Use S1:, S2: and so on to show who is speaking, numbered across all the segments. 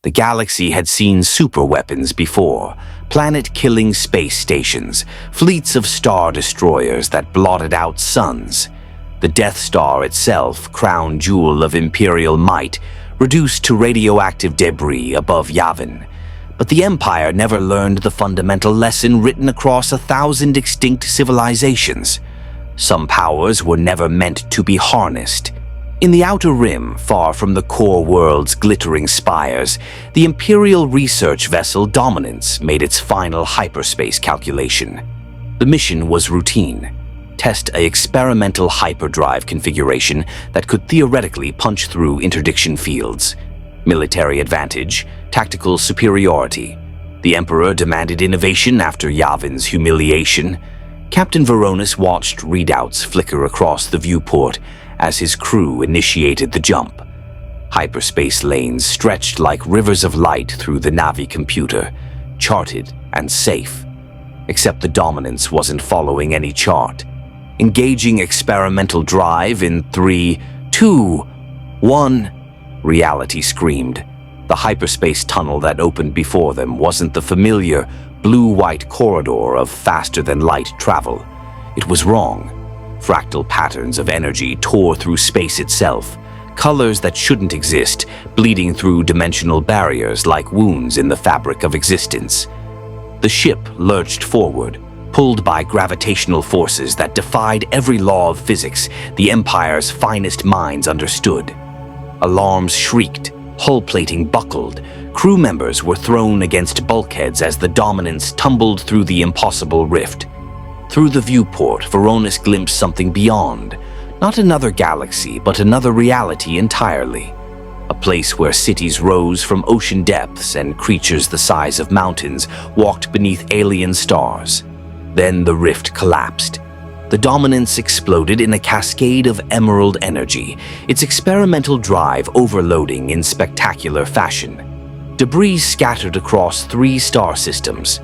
S1: The galaxy had seen superweapons before, planet-killing space stations, fleets of star destroyers that blotted out suns. The Death Star itself, crown jewel of Imperial might, reduced to radioactive debris above Yavin. But the Empire never learned the fundamental lesson written across 1,000 extinct civilizations. Some powers were never meant to be harnessed. In the Outer Rim, far from the core world's glittering spires, the Imperial research vessel Dominance made its final hyperspace calculation. The mission was routine. Test an experimental hyperdrive configuration that could theoretically punch through interdiction fields. Military advantage, tactical superiority. The Emperor demanded innovation after Yavin's humiliation. Captain Veronis watched readouts flicker across the viewport as his crew initiated the jump. Hyperspace lanes stretched like rivers of light through the Navi computer, charted and safe. Except the Dominance wasn't following any chart. Engaging experimental drive in 3, 2, 1, reality screamed. The hyperspace tunnel that opened before them wasn't the familiar blue-white corridor of faster-than-light travel. It was wrong. Fractal patterns of energy tore through space itself, colors that shouldn't exist, bleeding through dimensional barriers like wounds in the fabric of existence. The ship lurched forward, pulled by gravitational forces that defied every law of physics the Empire's finest minds understood. Alarms shrieked, hull plating buckled, crew members were thrown against bulkheads as the Dominance tumbled through the impossible rift. Through the viewport, Veronis glimpsed something beyond. Not another galaxy, but another reality entirely. A place where cities rose from ocean depths and creatures the size of mountains walked beneath alien stars. Then the rift collapsed. The Dominance exploded in a cascade of emerald energy, its experimental drive overloading in spectacular fashion. Debris scattered across 3 star systems.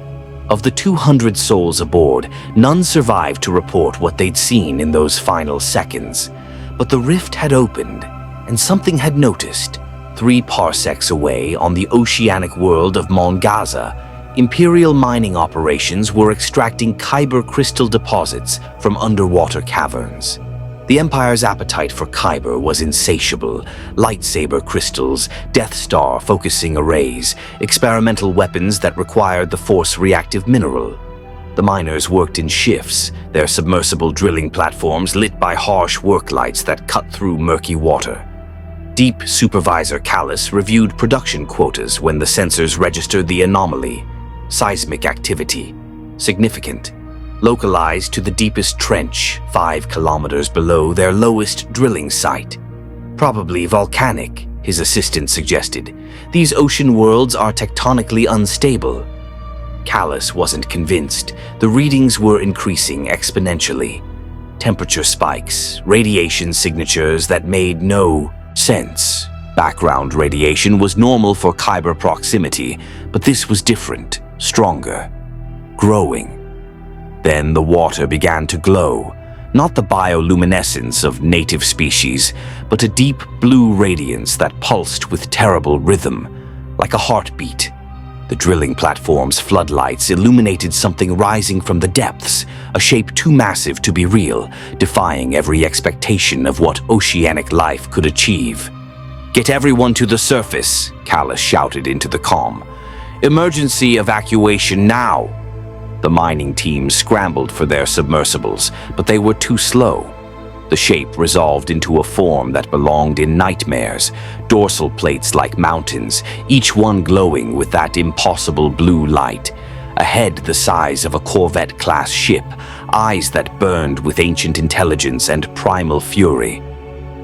S1: Of the 200 souls aboard, none survived to report what they'd seen in those final seconds. But the rift had opened, and something had noticed. 3 parsecs away on the oceanic world of Mongaza, Imperial mining operations were extracting kyber crystal deposits from underwater caverns. The Empire's appetite for kyber was insatiable. Lightsaber crystals, Death Star focusing arrays, experimental weapons that required the Force-reactive mineral. The miners worked in shifts, their submersible drilling platforms lit by harsh work lights that cut through murky water. Deep Supervisor Callus reviewed production quotas when the sensors registered the anomaly. Seismic activity. Significant. Localized to the deepest trench, 5 kilometers below their lowest drilling site. Probably volcanic, his assistant suggested. These ocean worlds are tectonically unstable. Callus wasn't convinced. The readings were increasing exponentially. Temperature spikes, radiation signatures that made no sense. Background radiation was normal for kyber proximity, but this was different, stronger, growing. Then the water began to glow, not the bioluminescence of native species, but a deep blue radiance that pulsed with terrible rhythm, like a heartbeat. The drilling platform's floodlights illuminated something rising from the depths, a shape too massive to be real, defying every expectation of what oceanic life could achieve. "Get everyone to the surface," Callus shouted into the comm. "Emergency evacuation now." The mining team scrambled for their submersibles, but they were too slow. The shape resolved into a form that belonged in nightmares, dorsal plates like mountains, each one glowing with that impossible blue light. A head the size of a Corvette-class ship, eyes that burned with ancient intelligence and primal fury.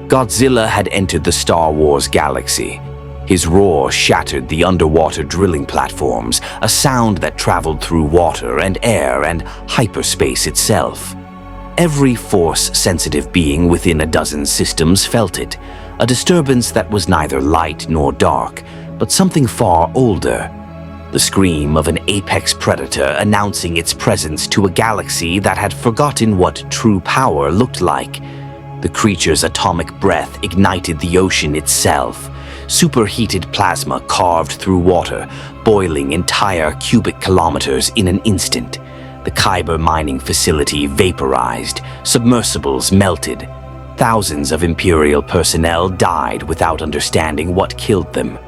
S1: Godzilla had entered the Star Wars galaxy. His roar shattered the underwater drilling platforms, a sound that traveled through water and air and hyperspace itself. Every Force-sensitive being within a dozen systems felt it, a disturbance that was neither light nor dark, but something far older. The scream of an apex predator announcing its presence to a galaxy that had forgotten what true power looked like. The creature's atomic breath ignited the ocean itself, superheated plasma carved through water, boiling entire cubic kilometers in an instant. The Kyber mining facility vaporized, submersibles melted. Thousands of Imperial personnel died without understanding what killed them.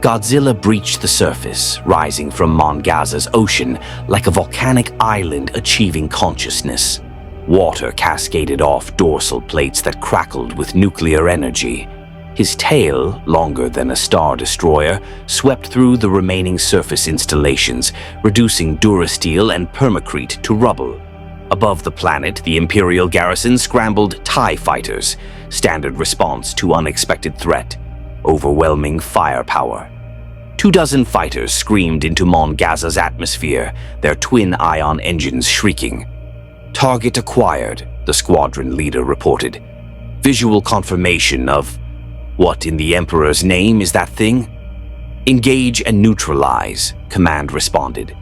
S1: Godzilla breached the surface, rising from Mon Gaza's ocean like a volcanic island achieving consciousness. Water cascaded off dorsal plates that crackled with nuclear energy. His tail, longer than a star destroyer, swept through the remaining surface installations, reducing durasteel and permacrete to rubble. Above the planet, the Imperial garrison scrambled TIE fighters, standard response to unexpected threat, overwhelming firepower. 24 fighters screamed into Mon Gaza's atmosphere, their twin ion engines shrieking. Target acquired, the squadron leader reported. Visual confirmation of what in the Emperor's name is that thing? Engage and neutralize, command responded.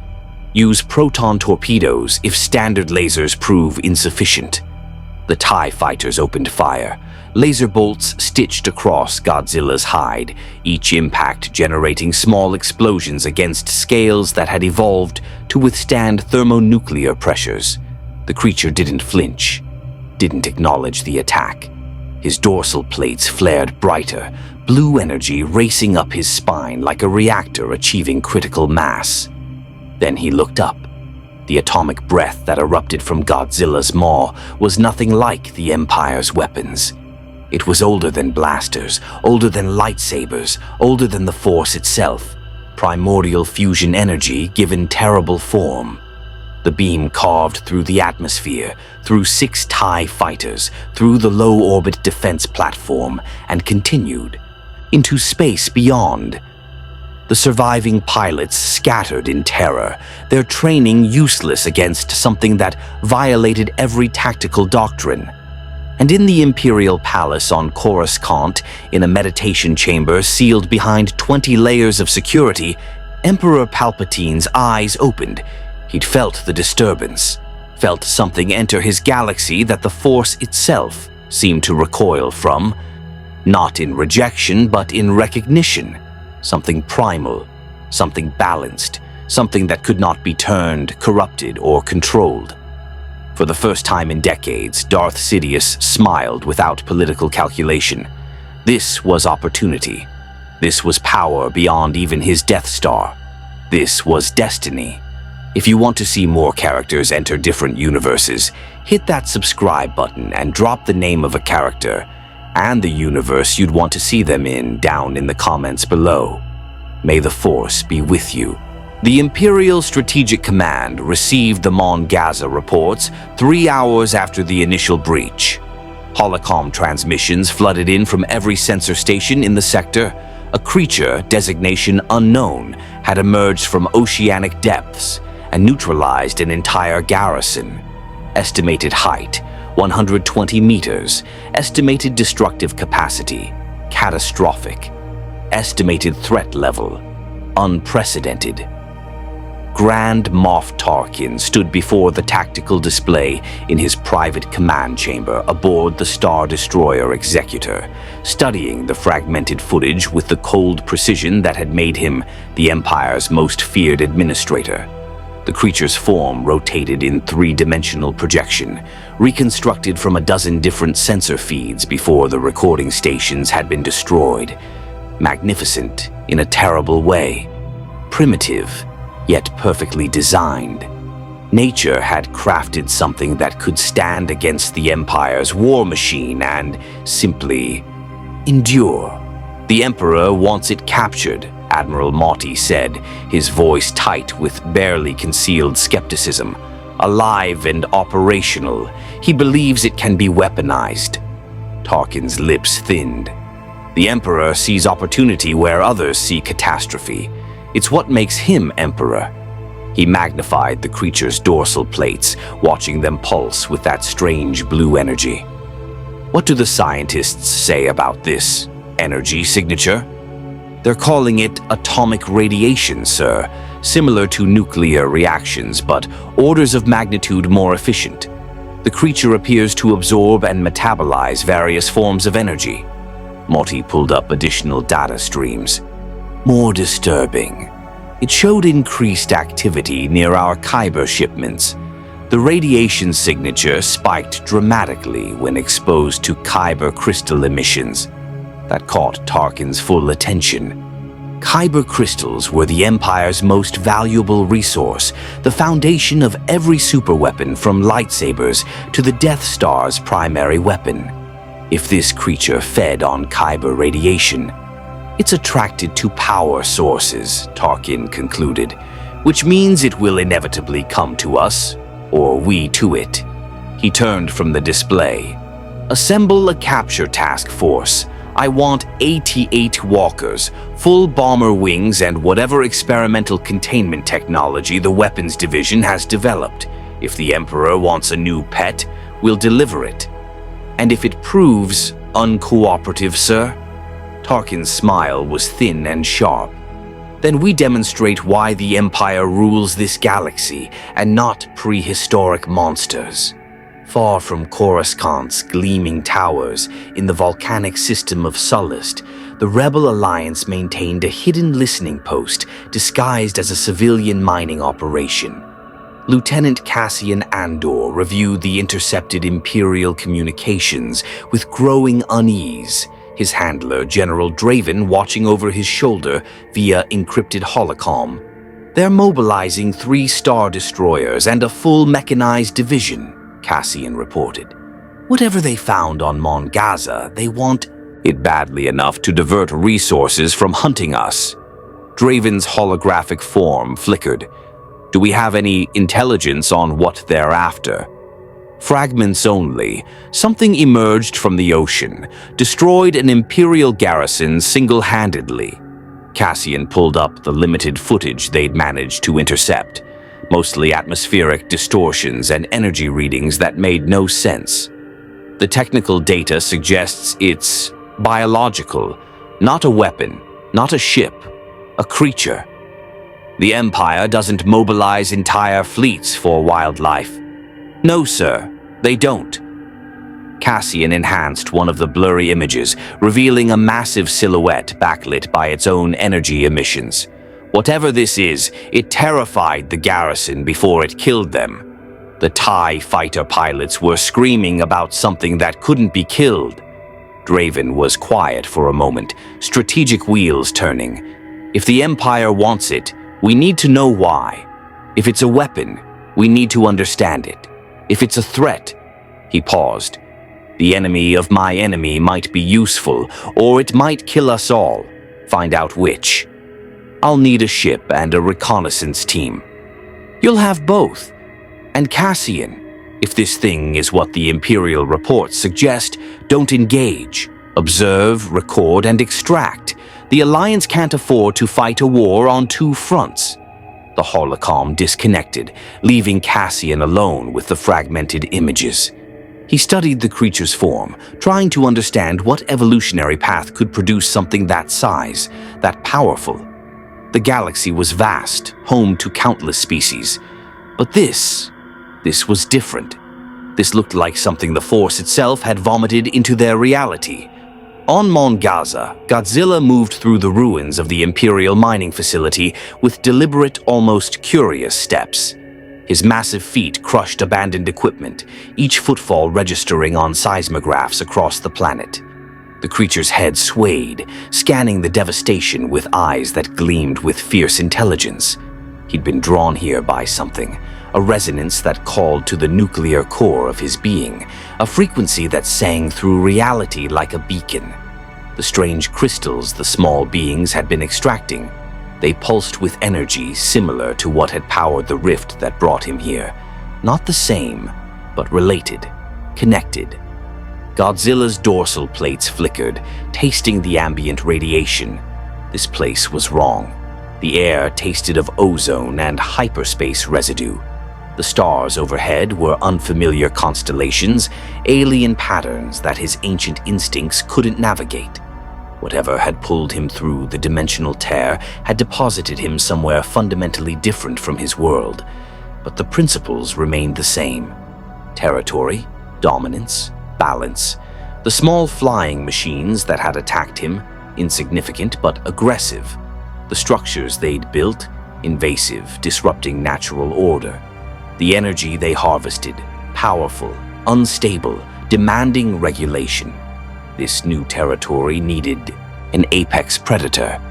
S1: Use proton torpedoes if standard lasers prove insufficient. The TIE fighters opened fire. Laser bolts stitched across Godzilla's hide, each impact generating small explosions against scales that had evolved to withstand thermonuclear pressures. The creature didn't flinch, didn't acknowledge the attack. His dorsal plates flared brighter, blue energy racing up his spine like a reactor achieving critical mass. Then he looked up. The atomic breath that erupted from Godzilla's maw was nothing like the Empire's weapons. It was older than blasters, older than lightsabers, older than the Force itself. Primordial fusion energy given terrible form. The beam carved through the atmosphere, through 6 TIE fighters, through the low-orbit defense platform, and continued into space beyond. The surviving pilots scattered in terror, their training useless against something that violated every tactical doctrine. And in the Imperial Palace on Coruscant, in a meditation chamber sealed behind 20 layers of security, Emperor Palpatine's eyes opened. He'd felt the disturbance, felt something enter his galaxy that the Force itself seemed to recoil from, not in rejection but in recognition. Something primal, something balanced, something that could not be turned, corrupted, or controlled. For the first time in decades, Darth Sidious smiled without political calculation. This was opportunity. This was power beyond even his Death Star. This was destiny. If you want to see more characters enter different universes, hit that subscribe button and drop the name of a character and the universe you'd want to see them in down in the comments below. May the Force be with you. The Imperial Strategic Command received the Mon Gaza reports 3 hours after the initial breach. Holocom transmissions flooded in from every sensor station in the sector. A creature, designation unknown, had emerged from oceanic depths and neutralized an entire garrison. Estimated height, 120 meters. Estimated destructive capacity, catastrophic. Estimated threat level, unprecedented. Grand Moff Tarkin stood before the tactical display in his private command chamber aboard the Star Destroyer Executor, studying the fragmented footage with the cold precision that had made him the Empire's most feared administrator. The creature's form rotated in 3-dimensional projection, reconstructed from a dozen different sensor feeds before the recording stations had been destroyed. Magnificent in a terrible way. Primitive, yet perfectly designed. Nature had crafted something that could stand against the Empire's war machine and simply endure. The Emperor wants it captured, Admiral Motti said, his voice tight with barely concealed skepticism. Alive and operational, he believes it can be weaponized. Tarkin's lips thinned. The Emperor sees opportunity where others see catastrophe. It's what makes him Emperor. He magnified the creature's dorsal plates, watching them pulse with that strange blue energy. What do the scientists say about this energy signature? They're calling it atomic radiation, sir, similar to nuclear reactions, but orders of magnitude more efficient. The creature appears to absorb and metabolize various forms of energy. Morty pulled up additional data streams. More disturbing. It showed increased activity near our Kyber shipments. The radiation signature spiked dramatically when exposed to Kyber crystal emissions. That caught Tarkin's full attention. Kyber crystals were the Empire's most valuable resource, the foundation of every superweapon from lightsabers to the Death Star's primary weapon. If this creature fed on Kyber radiation, it's attracted to power sources, Tarkin concluded, which means it will inevitably come to us, or we to it. He turned from the display. Assemble a capture task force. I want 88 walkers, full bomber wings, and whatever experimental containment technology the weapons division has developed. If the Emperor wants a new pet, we'll deliver it. And if it proves uncooperative, sir? Tarkin's smile was thin and sharp. Then we demonstrate why the Empire rules this galaxy and not prehistoric monsters. Far from Coruscant's gleaming towers in the volcanic system of Sullust, the Rebel Alliance maintained a hidden listening post disguised as a civilian mining operation. Lieutenant Cassian Andor reviewed the intercepted Imperial communications with growing unease, his handler, General Draven, watching over his shoulder via encrypted holocom. They're mobilizing 3 Star Destroyers and a full mechanized division, Cassian reported. Whatever they found on Mon Gaza, they want it badly enough to divert resources from hunting us. Draven's holographic form flickered. Do we have any intelligence on what they're after? Fragments only. Something emerged from the ocean, destroyed an Imperial garrison single-handedly. Cassian pulled up the limited footage they'd managed to intercept. Mostly atmospheric distortions and energy readings that made no sense. The technical data suggests it's biological, not a weapon, not a ship, a creature. The Empire doesn't mobilize entire fleets for wildlife. No, sir, they don't. Cassian enhanced one of the blurry images, revealing a massive silhouette backlit by its own energy emissions. Whatever this is, it terrified the garrison before it killed them. The TIE fighter pilots were screaming about something that couldn't be killed. Draven was quiet for a moment, strategic wheels turning. If the Empire wants it, we need to know why. If it's a weapon, we need to understand it. If it's a threat, he paused. The enemy of my enemy might be useful, or it might kill us all. Find out which. I'll need a ship and a reconnaissance team. You'll have both. And Cassian, if this thing is what the Imperial reports suggest, don't engage. Observe, record, and extract. The Alliance can't afford to fight a war on 2 fronts. The holocom disconnected, leaving Cassian alone with the fragmented images. He studied the creature's form, trying to understand what evolutionary path could produce something that size, that powerful. The galaxy was vast, home to countless species. But this was different. This looked like something the Force itself had vomited into their reality. On Mon Gaza, Godzilla moved through the ruins of the Imperial mining facility with deliberate, almost curious steps. His massive feet crushed abandoned equipment, each footfall registering on seismographs across the planet. The creature's head swayed, scanning the devastation with eyes that gleamed with fierce intelligence. He'd been drawn here by something, a resonance that called to the nuclear core of his being, a frequency that sang through reality like a beacon. The strange crystals the small beings had been extracting, they pulsed with energy similar to what had powered the rift that brought him here. Not the same, but related, connected. Godzilla's dorsal plates flickered, tasting the ambient radiation. This place was wrong. The air tasted of ozone and hyperspace residue. The stars overhead were unfamiliar constellations, alien patterns that his ancient instincts couldn't navigate. Whatever had pulled him through the dimensional tear had deposited him somewhere fundamentally different from his world. But the principles remained the same. Territory, dominance, balance. The small flying machines that had attacked him, insignificant but aggressive. The structures they'd built, invasive, disrupting natural order. The energy they harvested, powerful, unstable, demanding regulation. This new territory needed an apex predator,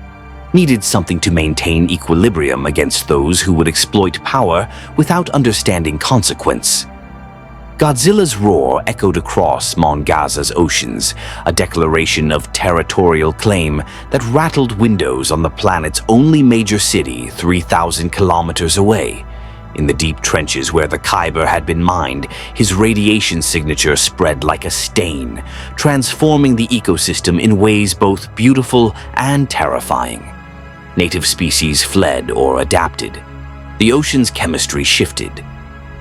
S1: needed something to maintain equilibrium against those who would exploit power without understanding consequence. Godzilla's roar echoed across Mongaza's oceans, a declaration of territorial claim that rattled windows on the planet's only major city 3,000 kilometers away. In the deep trenches where the Kyber had been mined, his radiation signature spread like a stain, transforming the ecosystem in ways both beautiful and terrifying. Native species fled or adapted. The ocean's chemistry shifted.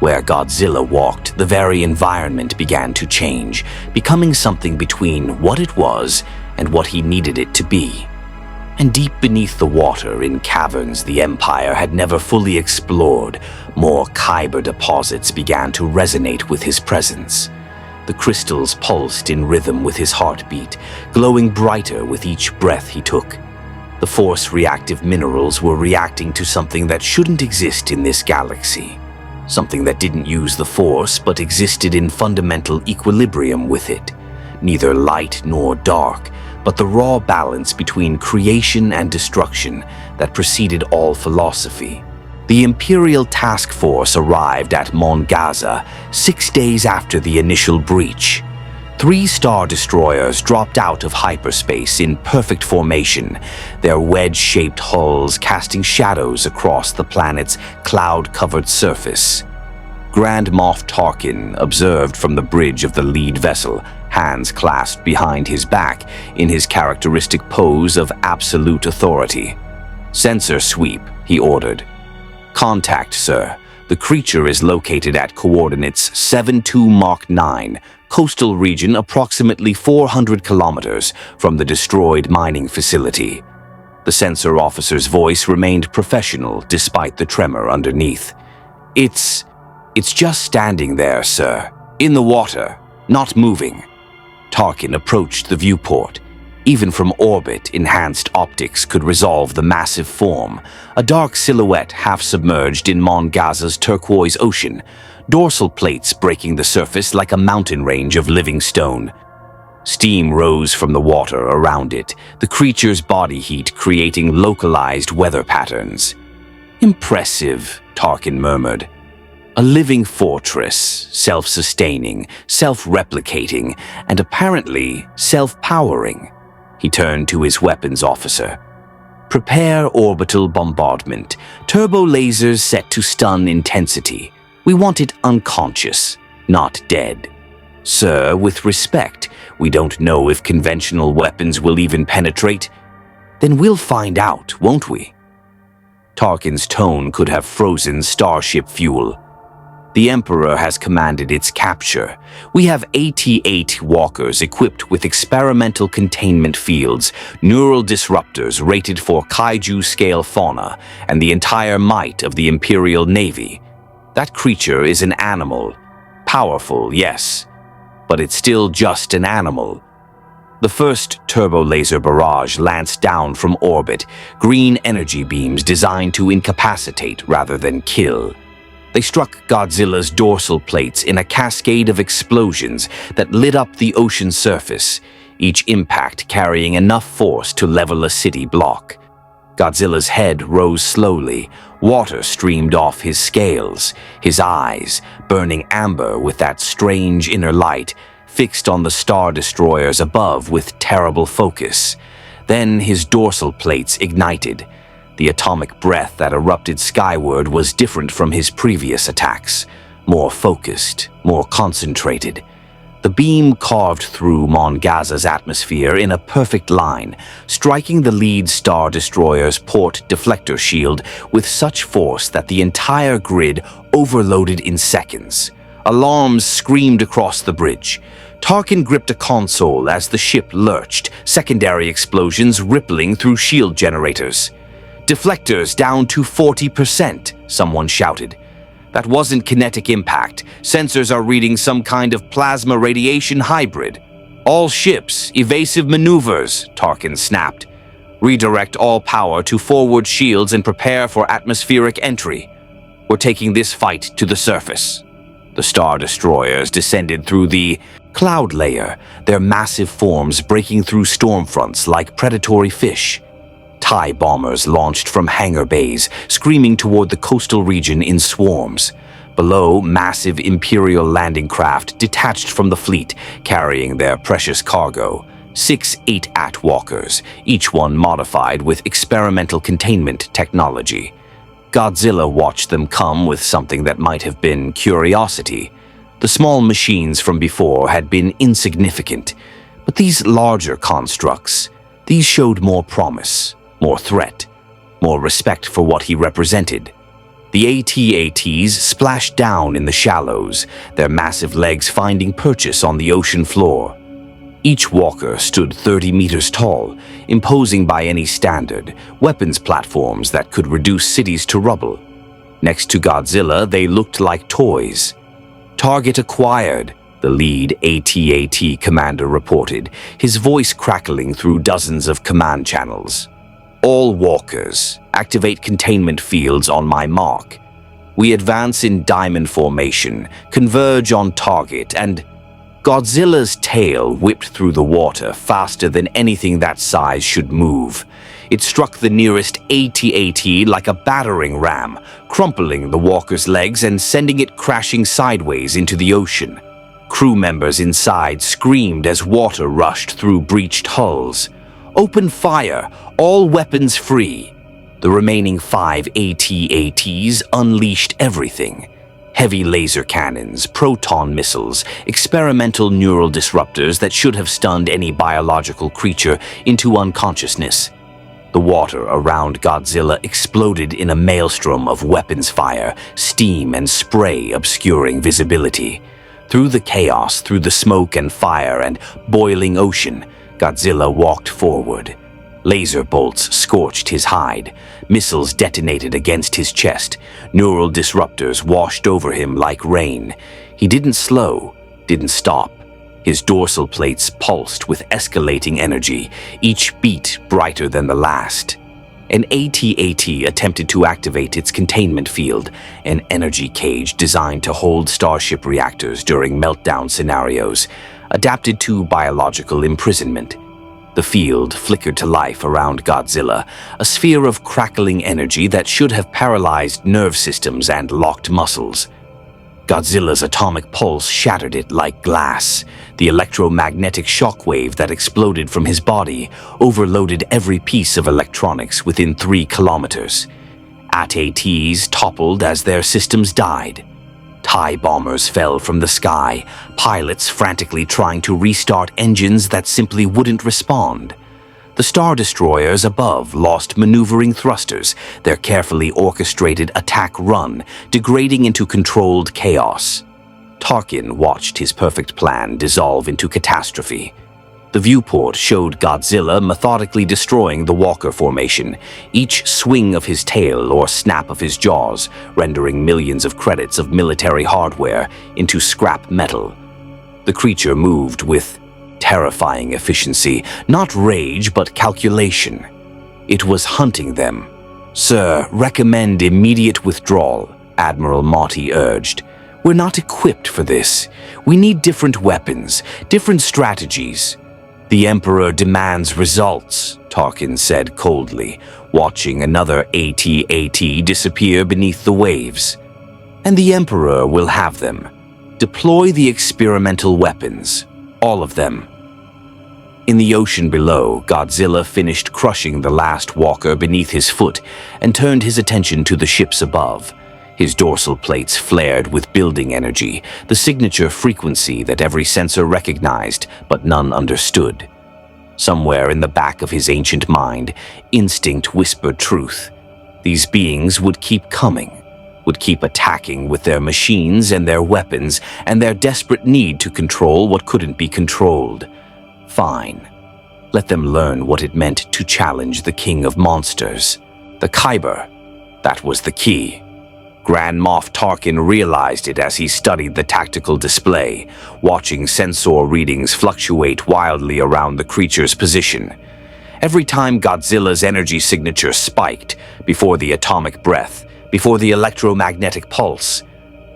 S1: Where Godzilla walked, the very environment began to change, becoming something between what it was and what he needed it to be. And deep beneath the water, in caverns the Empire had never fully explored, more Kyber deposits began to resonate with his presence. The crystals pulsed in rhythm with his heartbeat, glowing brighter with each breath he took. The Force-reactive minerals were reacting to something that shouldn't exist in this galaxy. Something that didn't use the Force but existed in fundamental equilibrium with it. Neither light nor dark, but the raw balance between creation and destruction that preceded all philosophy. The Imperial Task Force arrived at Mongaza 6 days after the initial breach. 3 Star Destroyers dropped out of hyperspace in perfect formation, their wedge-shaped hulls casting shadows across the planet's cloud-covered surface. Grand Moff Tarkin observed from the bridge of the lead vessel, hands clasped behind his back in his characteristic pose of absolute authority. "Sensor sweep," he ordered. "Contact, sir. The creature is located at coordinates 72 Mach 9, coastal region approximately 400 kilometers from the destroyed mining facility." The sensor officer's voice remained professional despite the tremor underneath. It's just standing there, sir. In the water, not moving." Tarkin approached the viewport. Even from orbit, enhanced optics could resolve the massive form, a dark silhouette half-submerged in Mongaza's turquoise ocean, dorsal plates breaking the surface like a mountain range of living stone. Steam rose from the water around it, the creature's body heat creating localized weather patterns. "Impressive," Tarkin murmured. "A living fortress, self-sustaining, self-replicating, and apparently self-powering." He turned to his weapons officer. "Prepare orbital bombardment. Turbo lasers set to stun intensity. We want it unconscious, not dead. Sir, with respect, we don't know if conventional weapons will even penetrate. Then we'll find out, won't we?" Tarkin's tone could have frozen starship fuel. "The Emperor has commanded its capture. We have AT-8 walkers equipped with experimental containment fields, neural disruptors rated for kaiju-scale fauna, and the entire might of the Imperial Navy. That creature is an animal. Powerful, yes, but it's still just an animal." The first turbo laser barrage lanced down from orbit, green energy beams designed to incapacitate rather than kill. They struck Godzilla's dorsal plates in a cascade of explosions that lit up the ocean surface, each impact carrying enough force to level a city block. Godzilla's head rose slowly, water streamed off his scales, his eyes, burning amber with that strange inner light, fixed on the Star Destroyers above with terrible focus. Then his dorsal plates ignited. The atomic breath that erupted skyward was different from his previous attacks, more focused, more concentrated. The beam carved through Mongaza's atmosphere in a perfect line, striking the lead Star Destroyer's port deflector shield with such force that the entire grid overloaded in seconds. Alarms screamed across the bridge. Tarkin gripped a console as the ship lurched, secondary explosions rippling through shield generators. "Deflectors down to 40%, someone shouted. "That wasn't kinetic impact. Sensors are reading some kind of plasma radiation hybrid." "All ships, evasive maneuvers," Tarkin snapped. "Redirect all power to forward shields and prepare for atmospheric entry. We're taking this fight to the surface." The Star Destroyers descended through the cloud layer, their massive forms breaking through storm fronts like predatory fish. TIE bombers launched from hangar bays, screaming toward the coastal region in swarms. Below, massive Imperial landing craft detached from the fleet, carrying their precious cargo. 6 8-AT walkers, each one modified with experimental containment technology. Godzilla watched them come with something that might have been curiosity. The small machines from before had been insignificant, but these larger constructs, these showed more promise, more threat, more respect for what he represented. The AT-ATs splashed down in the shallows, their massive legs finding purchase on the ocean floor. Each walker stood 30 meters tall, imposing by any standard, weapons platforms that could reduce cities to rubble. Next to Godzilla, they looked like toys. "Target acquired," the lead AT-AT commander reported, his voice crackling through dozens of command channels. "All walkers, activate containment fields on my mark. We advance in diamond formation, converge on target, and..." Godzilla's tail whipped through the water faster than anything that size should move. It struck the nearest AT-AT like a battering ram, crumpling the walker's legs and sending it crashing sideways into the ocean. Crew members inside screamed as water rushed through breached hulls. "Open fire! All weapons free!" The remaining 5 AT-ATs unleashed everything. Heavy laser cannons, proton missiles, experimental neural disruptors that should have stunned any biological creature into unconsciousness. The water around Godzilla exploded in a maelstrom of weapons fire, steam and spray obscuring visibility. Through the chaos, through the smoke and fire and boiling ocean, Godzilla walked forward. Laser bolts scorched his hide. Missiles detonated against his chest. Neural disruptors washed over him like rain. He didn't slow, didn't stop. His dorsal plates pulsed with escalating energy, each beat brighter than the last. An AT-AT attempted to activate its containment field, an energy cage designed to hold starship reactors during meltdown scenarios, adapted to biological imprisonment. The field flickered to life around Godzilla, a sphere of crackling energy that should have paralyzed nerve systems and locked muscles. Godzilla's atomic pulse shattered it like glass. The electromagnetic shockwave that exploded from his body overloaded every piece of electronics within 3 kilometers. AT-ATs toppled as their systems died. TIE bombers fell from the sky, pilots frantically trying to restart engines that simply wouldn't respond. The Star Destroyers above lost maneuvering thrusters, their carefully orchestrated attack run degrading into controlled chaos. Tarkin watched his perfect plan dissolve into catastrophe. The viewport showed Godzilla methodically destroying the Walker formation, each swing of his tail or snap of his jaws rendering millions of credits of military hardware into scrap metal. The creature moved with terrifying efficiency, not rage but calculation. It was hunting them. "Sir, recommend immediate withdrawal," Admiral Motti urged. "We're not equipped for this. We need different weapons, different strategies." "The Emperor demands results," Tarkin said coldly, watching another AT-AT disappear beneath the waves. "And the Emperor will have them. Deploy the experimental weapons. All of them." In the ocean below, Godzilla finished crushing the last walker beneath his foot and turned his attention to the ships above. His dorsal plates flared with building energy, the signature frequency that every sensor recognized but none understood. Somewhere in the back of his ancient mind, instinct whispered truth. These beings would keep coming, would keep attacking with their machines and their weapons and their desperate need to control what couldn't be controlled. Fine. Let them learn what it meant to challenge the king of monsters. The Kyber. That was the key. Grand Moff Tarkin realized it as he studied the tactical display, watching sensor readings fluctuate wildly around the creature's position. Every time Godzilla's energy signature spiked, before the atomic breath, before the electromagnetic pulse,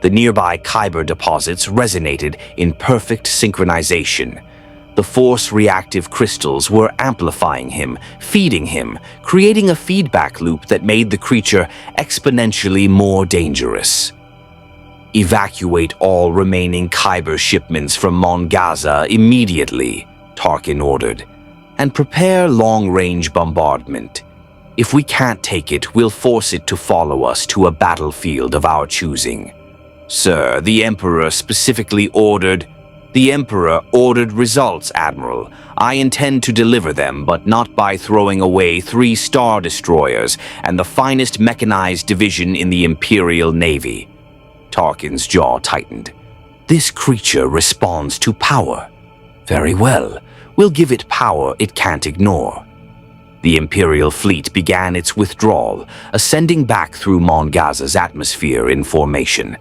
S1: the nearby Kyber deposits resonated in perfect synchronization. The force-reactive crystals were amplifying him, feeding him, creating a feedback loop that made the creature exponentially more dangerous. "Evacuate all remaining Kyber shipments from Mon Gaza immediately," Tarkin ordered, "and prepare long-range bombardment. If we can't take it, we'll force it to follow us to a battlefield of our choosing." "Sir, the Emperor ordered results, Admiral. I intend to deliver them, but not by throwing away 3 Star Destroyers and the finest mechanized division in the Imperial Navy." Tarkin's jaw tightened. "This creature responds to power. Very well, we'll give it power it can't ignore." The Imperial fleet began its withdrawal, ascending back through Mon Gaza's atmosphere in formation.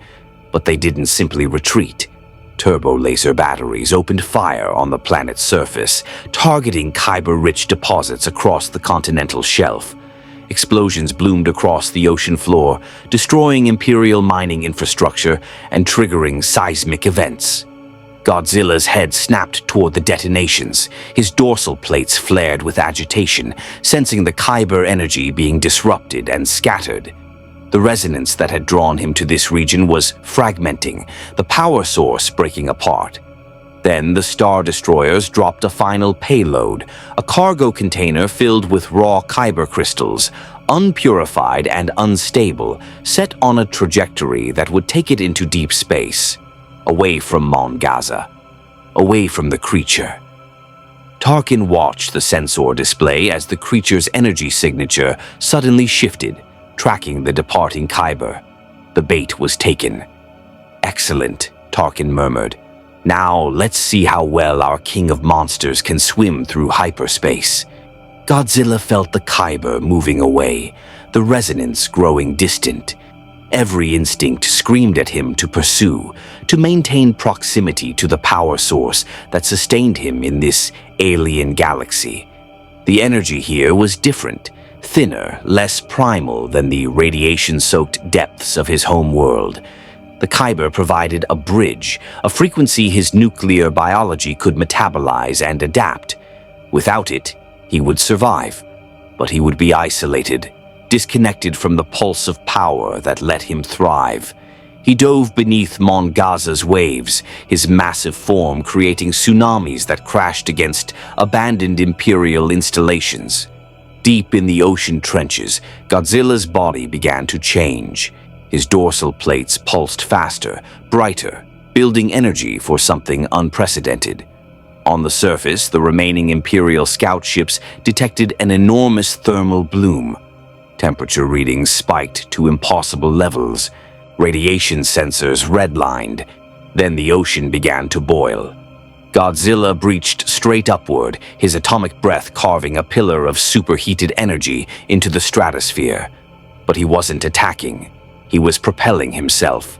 S1: But they didn't simply retreat. Turbo-laser batteries opened fire on the planet's surface, targeting Kyber-rich deposits across the continental shelf. Explosions bloomed across the ocean floor, destroying Imperial mining infrastructure and triggering seismic events. Godzilla's head snapped toward the detonations. His dorsal plates flared with agitation, sensing the Kyber energy being disrupted and scattered. The resonance that had drawn him to this region was fragmenting, the power source breaking apart. Then the Star Destroyers dropped a final payload, a cargo container filled with raw Kyber crystals, unpurified and unstable, set on a trajectory that would take it into deep space, away from Mon Gaza, away from the creature. Tarkin watched the sensor display as the creature's energy signature suddenly shifted, tracking the departing Kyber. The bait was taken. "Excellent," Tarkin murmured. "Now let's see how well our king of monsters can swim through hyperspace." Godzilla felt the Kyber moving away, the resonance growing distant. Every instinct screamed at him to pursue, to maintain proximity to the power source that sustained him in this alien galaxy. The energy here was different, thinner, less primal than the radiation-soaked depths of his home world. The Kyber provided a bridge, a frequency his nuclear biology could metabolize and adapt. Without it, he would survive, but he would be isolated, disconnected from the pulse of power that let him thrive. He dove beneath Mon Gaza's waves, his massive form creating tsunamis that crashed against abandoned Imperial installations. Deep in the ocean trenches, Godzilla's body began to change. His dorsal plates pulsed faster, brighter, building energy for something unprecedented. On the surface, the remaining Imperial scout ships detected an enormous thermal bloom. Temperature readings spiked to impossible levels. Radiation sensors redlined. Then the ocean began to boil. Godzilla breached straight upward, his atomic breath carving a pillar of superheated energy into the stratosphere. But he wasn't attacking. He was propelling himself.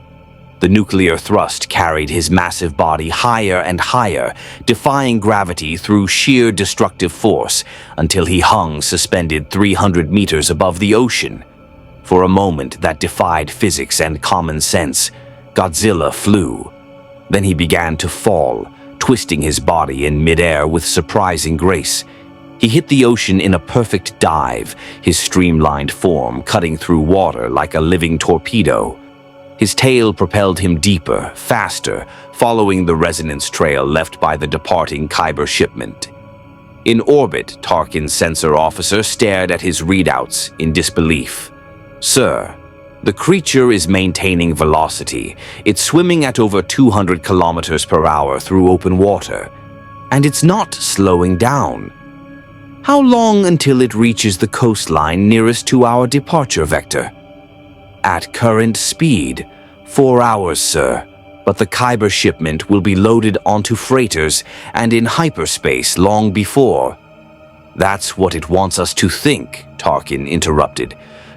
S1: The nuclear thrust carried his massive body higher and higher, defying gravity through sheer destructive force, until he hung suspended 300 meters above the ocean. For a moment that defied physics and common sense, Godzilla flew. Then he began to fall, twisting his body in midair with surprising grace. He hit the ocean in a perfect dive, his streamlined form cutting through water like a living torpedo. His tail propelled him deeper, faster, following the resonance trail left by the departing Kyber shipment. In orbit, Tarkin's sensor officer stared at his readouts in disbelief. "Sir, the creature is maintaining velocity. It's swimming at over 200 kilometers per hour through open water. And it's not slowing down. How long until it reaches the coastline nearest to our departure vector?" "At current speed, 4 hours, sir. But the Kyber shipment will be loaded onto freighters and in hyperspace long before." "That's what it wants us to think," Tarkin interrupted.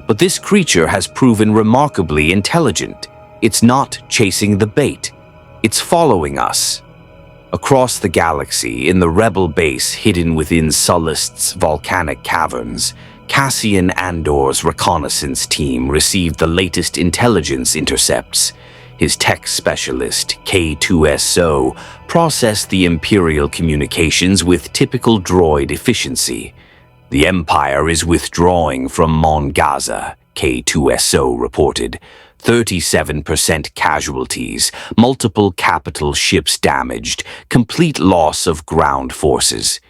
S1: But this creature has proven remarkably intelligent. It's not chasing the bait. It's following us. Across the galaxy, in the rebel base hidden within Sullust's volcanic caverns, Cassian Andor's reconnaissance team received the latest intelligence intercepts. His tech specialist, K2SO, processed the Imperial communications with typical droid efficiency. The Empire is withdrawing from Mon Gaza, K2SO reported. 37% casualties, multiple capital ships damaged, complete loss of ground forces.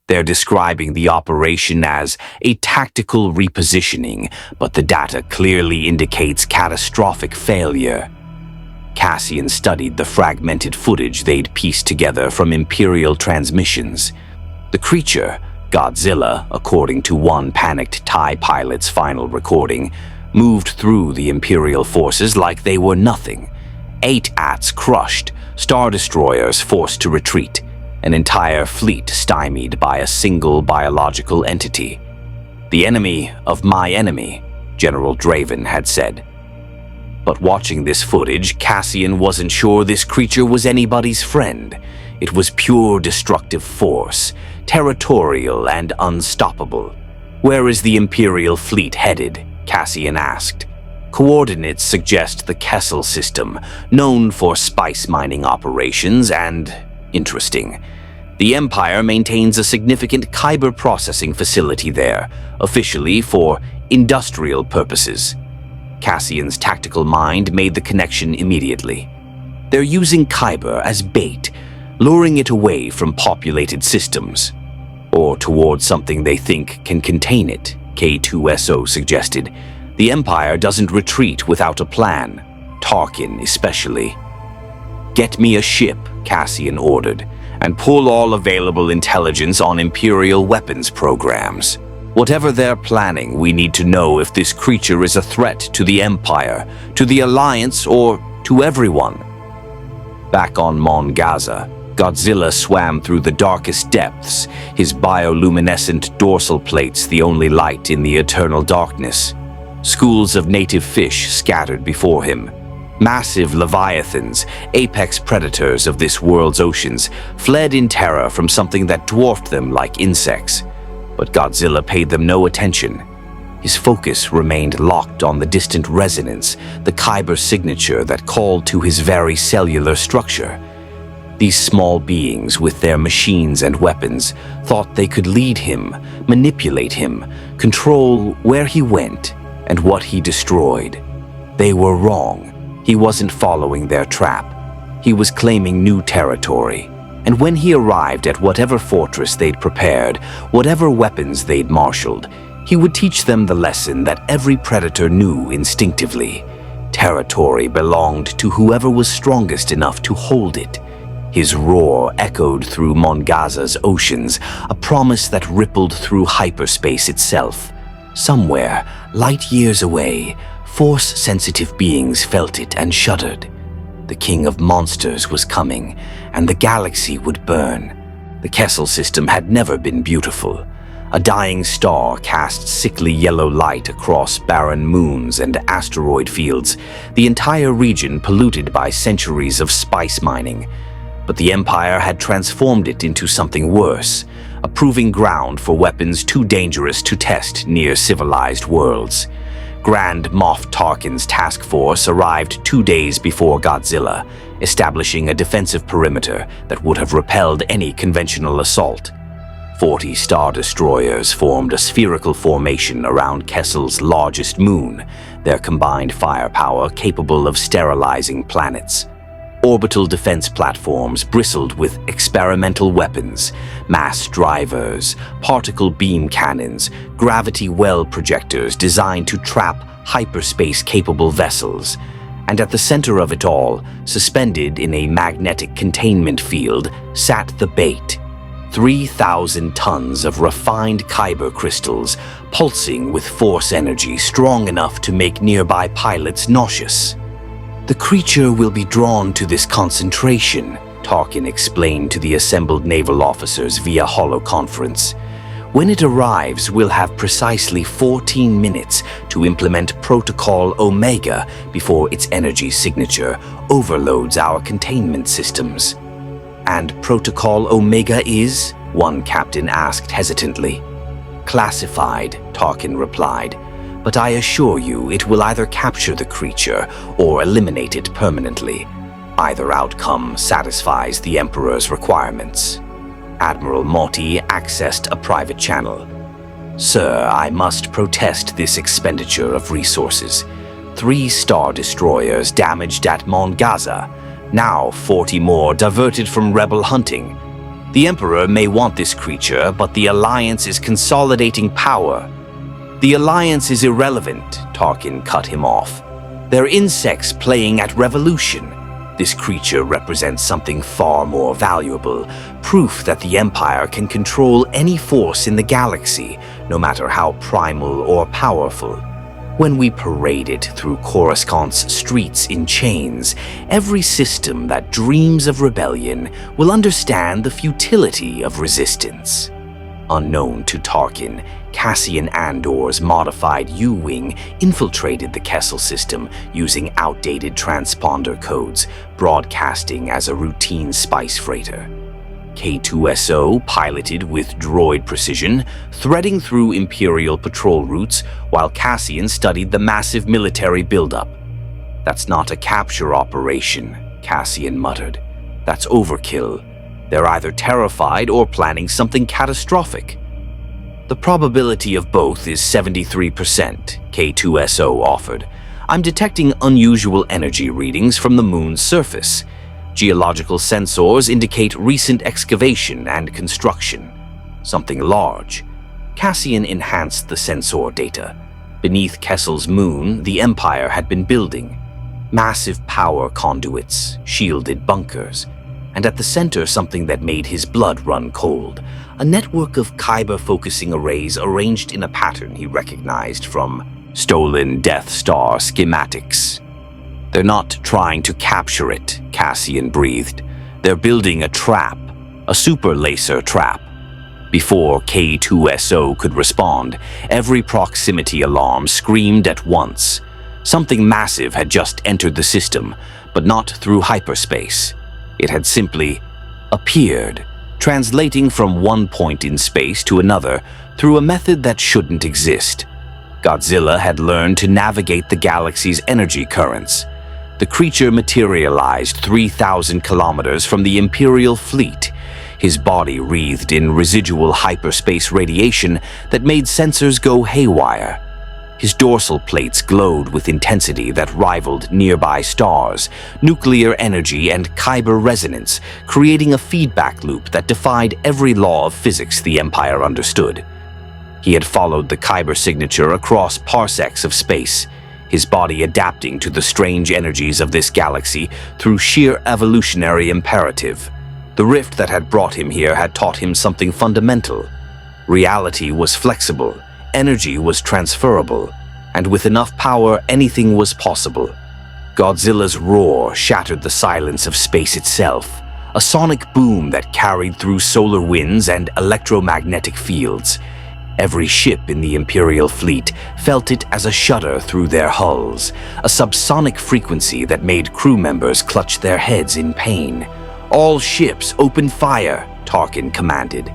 S1: They're describing the operation as a tactical repositioning, but the data clearly indicates catastrophic failure. Cassian studied the fragmented footage they'd pieced together from Imperial transmissions. The creature, Godzilla, according to one panicked TIE pilot's final recording, moved through the Imperial forces like they were nothing. 8 ATs crushed, Star Destroyers forced to retreat, an entire fleet stymied by a single biological entity. The enemy of my enemy, General Draven had said. But watching this footage, Cassian wasn't sure this creature was anybody's friend. It was pure destructive force, territorial and unstoppable. Where is the Imperial fleet headed? Cassian asked. Coordinates suggest the Kessel system, known for spice mining operations and interesting. The Empire maintains a significant kyber processing facility there, officially for industrial purposes. Cassian's tactical mind made the connection immediately. They're using kyber as bait, luring it away from populated systems, or towards something they think can contain it, K2SO suggested. The Empire doesn't retreat without a plan, Tarkin especially. Get me a ship, Cassian ordered, and pull all available intelligence on Imperial weapons programs. Whatever they're planning, we need to know if this creature is a threat to the Empire, to the Alliance, or to everyone. Back on Mon Gaza, Godzilla swam through the darkest depths, his bioluminescent dorsal plates the only light in the eternal darkness. Schools of native fish scattered before him. Massive leviathans, apex predators of this world's oceans, fled in terror from something that dwarfed them like insects. But Godzilla paid them no attention. His focus remained locked on the distant resonance, the kyber signature that called to his very cellular structure. These small beings, with their machines and weapons, thought they could lead him, manipulate him, control where he went and what he destroyed. They were wrong. He wasn't following their trap. He was claiming new territory. And when he arrived at whatever fortress they'd prepared, whatever weapons they'd marshaled, he would teach them the lesson that every predator knew instinctively. Territory belonged to whoever was strongest enough to hold it. His roar echoed through Mon Gaza's oceans, a promise that rippled through hyperspace itself. Somewhere, light years away, Force-sensitive beings felt it and shuddered. The king of monsters was coming, and the galaxy would burn. The Kessel system had never been beautiful. A dying star cast sickly yellow light across barren moons and asteroid fields, the entire region polluted by centuries of spice mining. But the Empire had transformed it into something worse, a proving ground for weapons too dangerous to test near civilized worlds. Grand Moff Tarkin's task force arrived 2 days before Godzilla, establishing a defensive perimeter that would have repelled any conventional assault. 40 Star Destroyers formed a spherical formation around Kessel's largest moon, their combined firepower capable of sterilizing planets. Orbital defense platforms bristled with experimental weapons, mass drivers, particle beam cannons, gravity well projectors designed to trap hyperspace-capable vessels. And at the center of it all, suspended in a magnetic containment field, sat the bait. 3,000 tons of refined kyber crystals, pulsing with force energy strong enough to make nearby pilots nauseous. The creature will be drawn to this concentration, Tarkin explained to the assembled naval officers via holoconference. When it arrives, we'll have precisely 14 minutes to implement Protocol Omega before its energy signature overloads our containment systems. And Protocol Omega is? One captain asked hesitantly. Classified, Tarkin replied, but I assure you it will either capture the creature or eliminate it permanently. Either outcome satisfies the Emperor's requirements. Admiral Motti accessed a private channel. Sir, I must protest this expenditure of resources. 3 Star Destroyers damaged at Mongaza. Now 40 more diverted from rebel hunting. The Emperor may want this creature, but the Alliance is consolidating power. The Alliance is irrelevant, Tarkin cut him off. They're insects playing at revolution. This creature represents something far more valuable, proof that the Empire can control any force in the galaxy, no matter how primal or powerful. When we parade it through Coruscant's streets in chains, every system that dreams of rebellion will understand the futility of resistance. Unknown to Tarkin, Cassian Andor's modified U-Wing infiltrated the Kessel system using outdated transponder codes, broadcasting as a routine spice freighter. K2SO, piloted with droid precision, threading through Imperial patrol routes while Cassian studied the massive military buildup. That's not a capture operation, Cassian muttered. That's overkill. They're either terrified or planning something catastrophic. The probability of both is 73%, K2SO offered. I'm detecting unusual energy readings from the moon's surface. Geological sensors indicate recent excavation and construction. Something large. Cassian enhanced the sensor data. Beneath Kessel's moon, the Empire had been building. Massive power conduits, shielded bunkers, and at the center something that made his blood run cold. A network of Kyber-focusing arrays arranged in a pattern he recognized from stolen Death Star schematics. They're not trying to capture it, Cassian breathed. They're building a trap, a super laser trap. Before K2SO could respond, every proximity alarm screamed at once. Something massive had just entered the system, but not through hyperspace. It had simply appeared, translating from one point in space to another through a method that shouldn't exist. Godzilla had learned to navigate the galaxy's energy currents. The creature materialized 3,000 kilometers from the Imperial fleet, his body wreathed in residual hyperspace radiation that made sensors go haywire. His dorsal plates glowed with intensity that rivaled nearby stars, nuclear energy and Kyber resonance, creating a feedback loop that defied every law of physics the Empire understood. He had followed the Kyber signature across parsecs of space, his body adapting to the strange energies of this galaxy through sheer evolutionary imperative. The rift that had brought him here had taught him something fundamental. Reality was flexible. Energy was transferable, and with enough power, anything was possible. Godzilla's roar shattered the silence of space itself, a sonic boom that carried through solar winds and electromagnetic fields. Every ship in the Imperial fleet felt it as a shudder through their hulls, a subsonic frequency that made crew members clutch their heads in pain. All ships open fire, Tarkin commanded.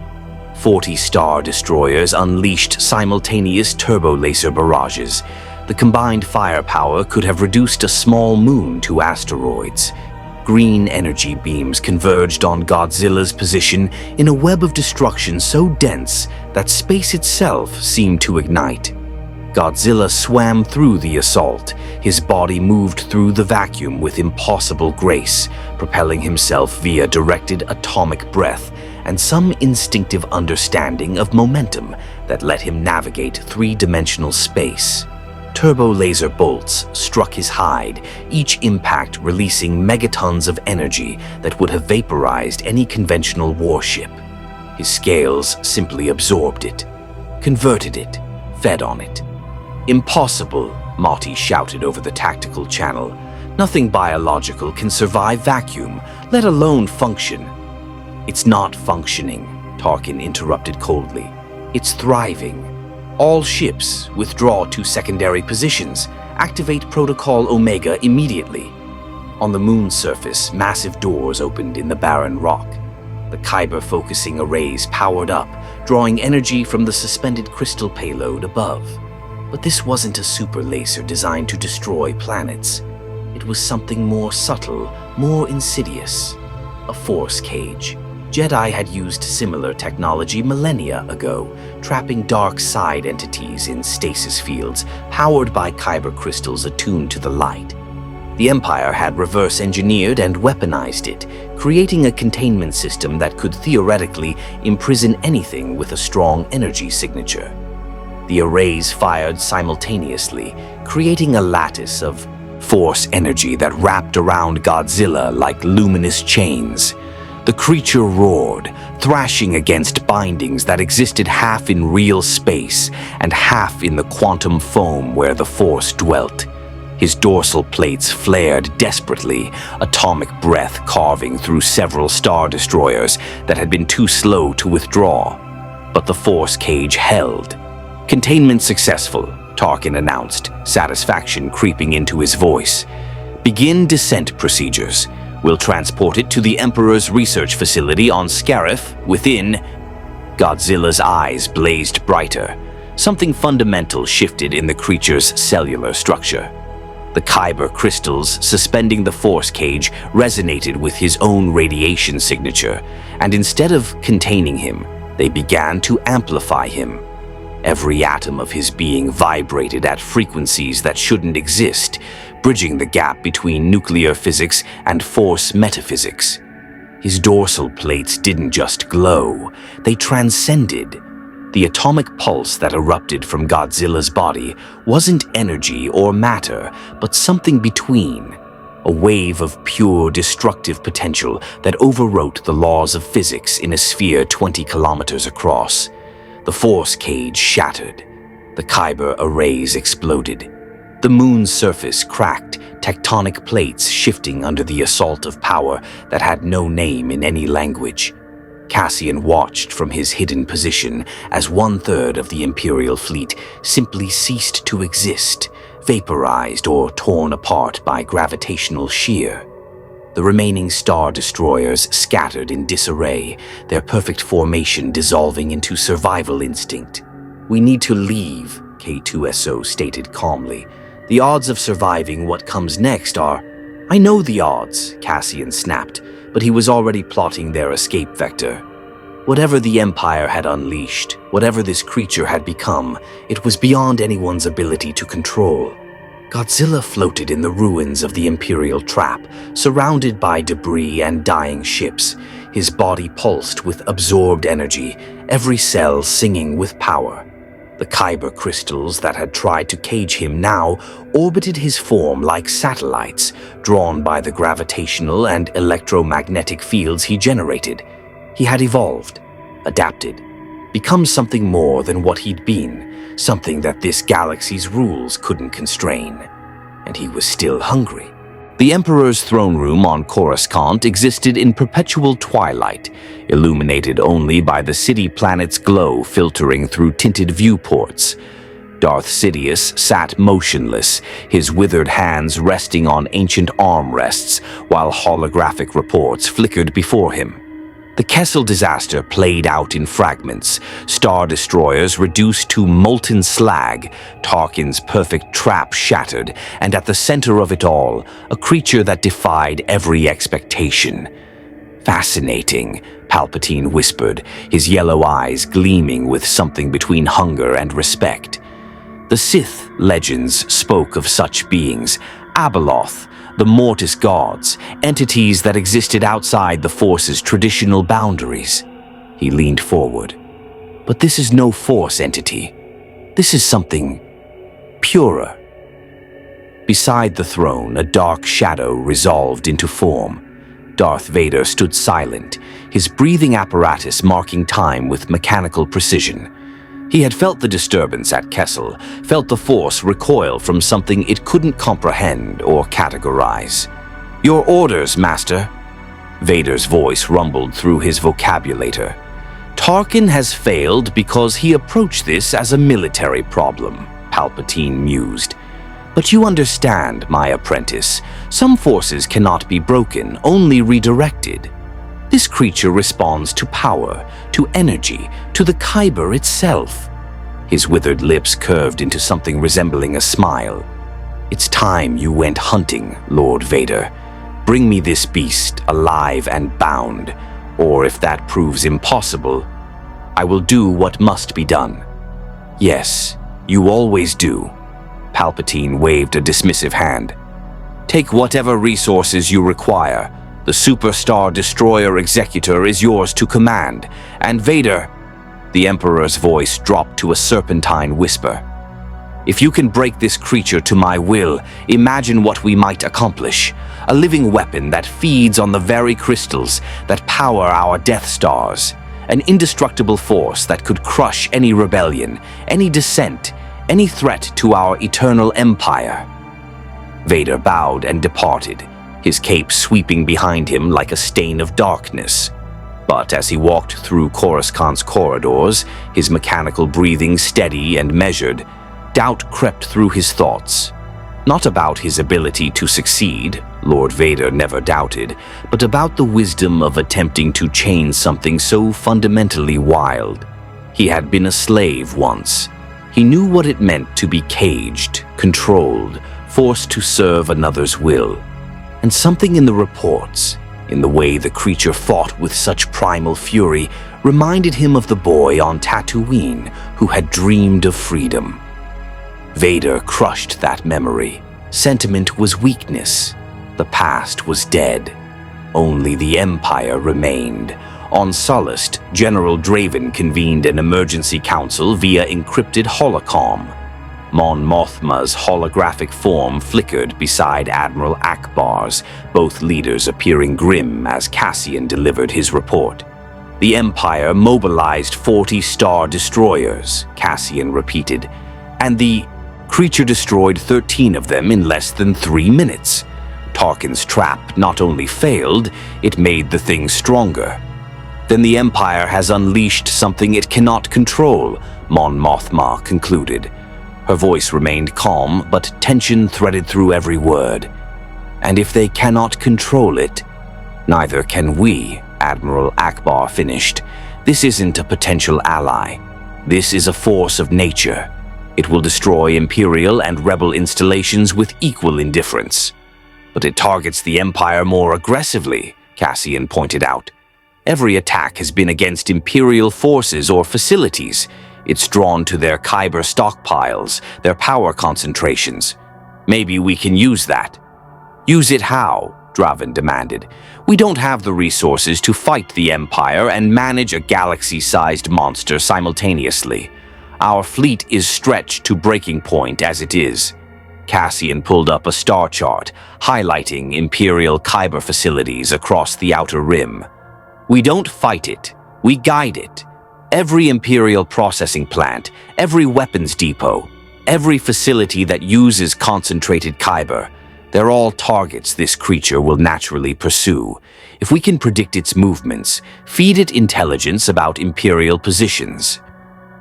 S1: 40 Star Destroyers unleashed simultaneous turbo-laser barrages. The combined firepower could have reduced a small moon to asteroids. Green energy beams converged on Godzilla's position in a web of destruction so dense that space itself seemed to ignite. Godzilla swam through the assault. His body moved through the vacuum with impossible grace, propelling himself via directed atomic breath and some instinctive understanding of momentum that let him navigate three-dimensional space. Turbo laser bolts struck his hide, each impact releasing megatons of energy that would have vaporized any conventional warship. His scales simply absorbed it, converted it, fed on it. Impossible, Motti shouted over the tactical channel. Nothing biological can survive vacuum, let alone function. It's not functioning, Tarkin interrupted coldly. It's thriving. All ships withdraw to secondary positions. Activate Protocol Omega immediately. On the moon's surface, massive doors opened in the barren rock. The kyber-focusing arrays powered up, drawing energy from the suspended crystal payload above. But this wasn't a super laser designed to destroy planets. It was something more subtle, more insidious. A force cage. Jedi had used similar technology millennia ago, trapping dark side entities in stasis fields powered by kyber crystals attuned to the light. The Empire had reverse-engineered and weaponized it, creating a containment system that could theoretically imprison anything with a strong energy signature. The arrays fired simultaneously, creating a lattice of force energy that wrapped around Godzilla like luminous chains. The creature roared, thrashing against bindings that existed half in real space and half in the quantum foam where the force dwelt. His dorsal plates flared desperately, atomic breath carving through several star destroyers that had been too slow to withdraw. But the force cage held. Containment successful, Tarkin announced, satisfaction creeping into his voice. Begin descent procedures. We'll transport it to the Emperor's research facility on Scarif within... Godzilla's eyes blazed brighter. Something fundamental shifted in the creature's cellular structure. The kyber crystals suspending the force cage resonated with his own radiation signature, and instead of containing him, they began to amplify him. Every atom of his being vibrated at frequencies that shouldn't exist, bridging the gap between nuclear physics and force metaphysics. His dorsal plates didn't just glow, they transcended. The atomic pulse that erupted from Godzilla's body wasn't energy or matter, but something between. A wave of pure destructive potential that overwrote the laws of physics in a sphere 20 kilometers across. The force cage shattered. The kyber arrays exploded. The moon's surface cracked, tectonic plates shifting under the assault of power that had no name in any language. Cassian watched from his hidden position as 1/3 of the Imperial fleet simply ceased to exist, vaporized or torn apart by gravitational shear. The remaining star destroyers scattered in disarray, their perfect formation dissolving into survival instinct. "We need to leave," K2SO stated calmly. "The odds of surviving what comes next are..." "I know the odds," Cassian snapped, but he was already plotting their escape vector. Whatever the Empire had unleashed, whatever this creature had become, it was beyond anyone's ability to control. Godzilla floated in the ruins of the Imperial trap, surrounded by debris and dying ships. His body pulsed with absorbed energy, every cell singing with power. The kyber crystals that had tried to cage him now orbited his form like satellites, drawn by the gravitational and electromagnetic fields he generated. He had evolved, adapted, become something more than what he'd been, something that this galaxy's rules couldn't constrain. And he was still hungry. The Emperor's throne room on Coruscant existed in perpetual twilight, illuminated only by the city planet's glow filtering through tinted viewports. Darth Sidious sat motionless, his withered hands resting on ancient armrests, while holographic reports flickered before him. The Kessel disaster played out in fragments, star destroyers reduced to molten slag, Tarkin's perfect trap shattered, and at the center of it all, a creature that defied every expectation. "Fascinating," Palpatine whispered, his yellow eyes gleaming with something between hunger and respect. The Sith legends spoke of such beings, Abeloth, the Mortis gods, entities that existed outside the Force's traditional boundaries. He leaned forward. "But this is no Force entity. This is something purer." Beside the throne, a dark shadow resolved into form. Darth Vader stood silent, his breathing apparatus marking time with mechanical precision. He had felt the disturbance at Kessel, felt the Force recoil from something it couldn't comprehend or categorize. "Your orders, Master." Vader's voice rumbled through his vocabulator. Tarkin has failed because he approached this as a military problem, Palpatine mused. But you understand, my apprentice, some forces cannot be broken, only redirected. This creature responds to power, to energy, to the Kyber itself. His withered lips curved into something resembling a smile. It's time you went hunting, Lord Vader. Bring me this beast alive and bound, or if that proves impossible, I will do what must be done. Yes, you always do. Palpatine waved a dismissive hand. Take whatever resources you require. The Superstar Destroyer Executor is yours to command. And Vader, the Emperor's voice dropped to a serpentine whisper. If you can break this creature to my will, imagine what we might accomplish. A living weapon that feeds on the very crystals that power our Death Stars. An indestructible force that could crush any rebellion, any dissent, any threat to our eternal empire. Vader bowed and departed, his cape sweeping behind him like a stain of darkness. But as he walked through Coruscant's corridors, his mechanical breathing steady and measured, doubt crept through his thoughts. Not about his ability to succeed, Lord Vader never doubted, but about the wisdom of attempting to change something so fundamentally wild. He had been a slave once. He knew what it meant to be caged, controlled, forced to serve another's will. And something in the reports, in the way the creature fought with such primal fury, reminded him of the boy on Tatooine who had dreamed of freedom. Vader crushed that memory. Sentiment was weakness. The past was dead. Only the Empire remained. On Sullust, General Draven convened an emergency council via encrypted holocom. Mon Mothma's holographic form flickered beside Admiral Akbar's, both leaders appearing grim as Cassian delivered his report. The Empire mobilized 40 Star Destroyers, Cassian repeated, and the creature destroyed 13 of them in less than 3 minutes. Tarkin's trap not only failed, it made the thing stronger. Then the Empire has unleashed something it cannot control, Mon Mothma concluded. Her voice remained calm, but tension threaded through every word. And if they cannot control it, neither can we, Admiral Akbar finished. This isn't a potential ally. This is a force of nature. It will destroy Imperial and Rebel installations with equal indifference. But it targets the Empire more aggressively, Cassian pointed out. Every attack has been against Imperial forces or facilities. It's drawn to their Kyber stockpiles, their power concentrations. Maybe we can use that. Use it how? Draven demanded. We don't have the resources to fight the Empire and manage a galaxy-sized monster simultaneously. Our fleet is stretched to breaking point as it is. Cassian pulled up a star chart, highlighting Imperial Kyber facilities across the Outer Rim. We don't fight it, we guide it. Every Imperial processing plant, every weapons depot, every facility that uses concentrated Kyber, they're all targets this creature will naturally pursue. If we can predict its movements, feed it intelligence about Imperial positions.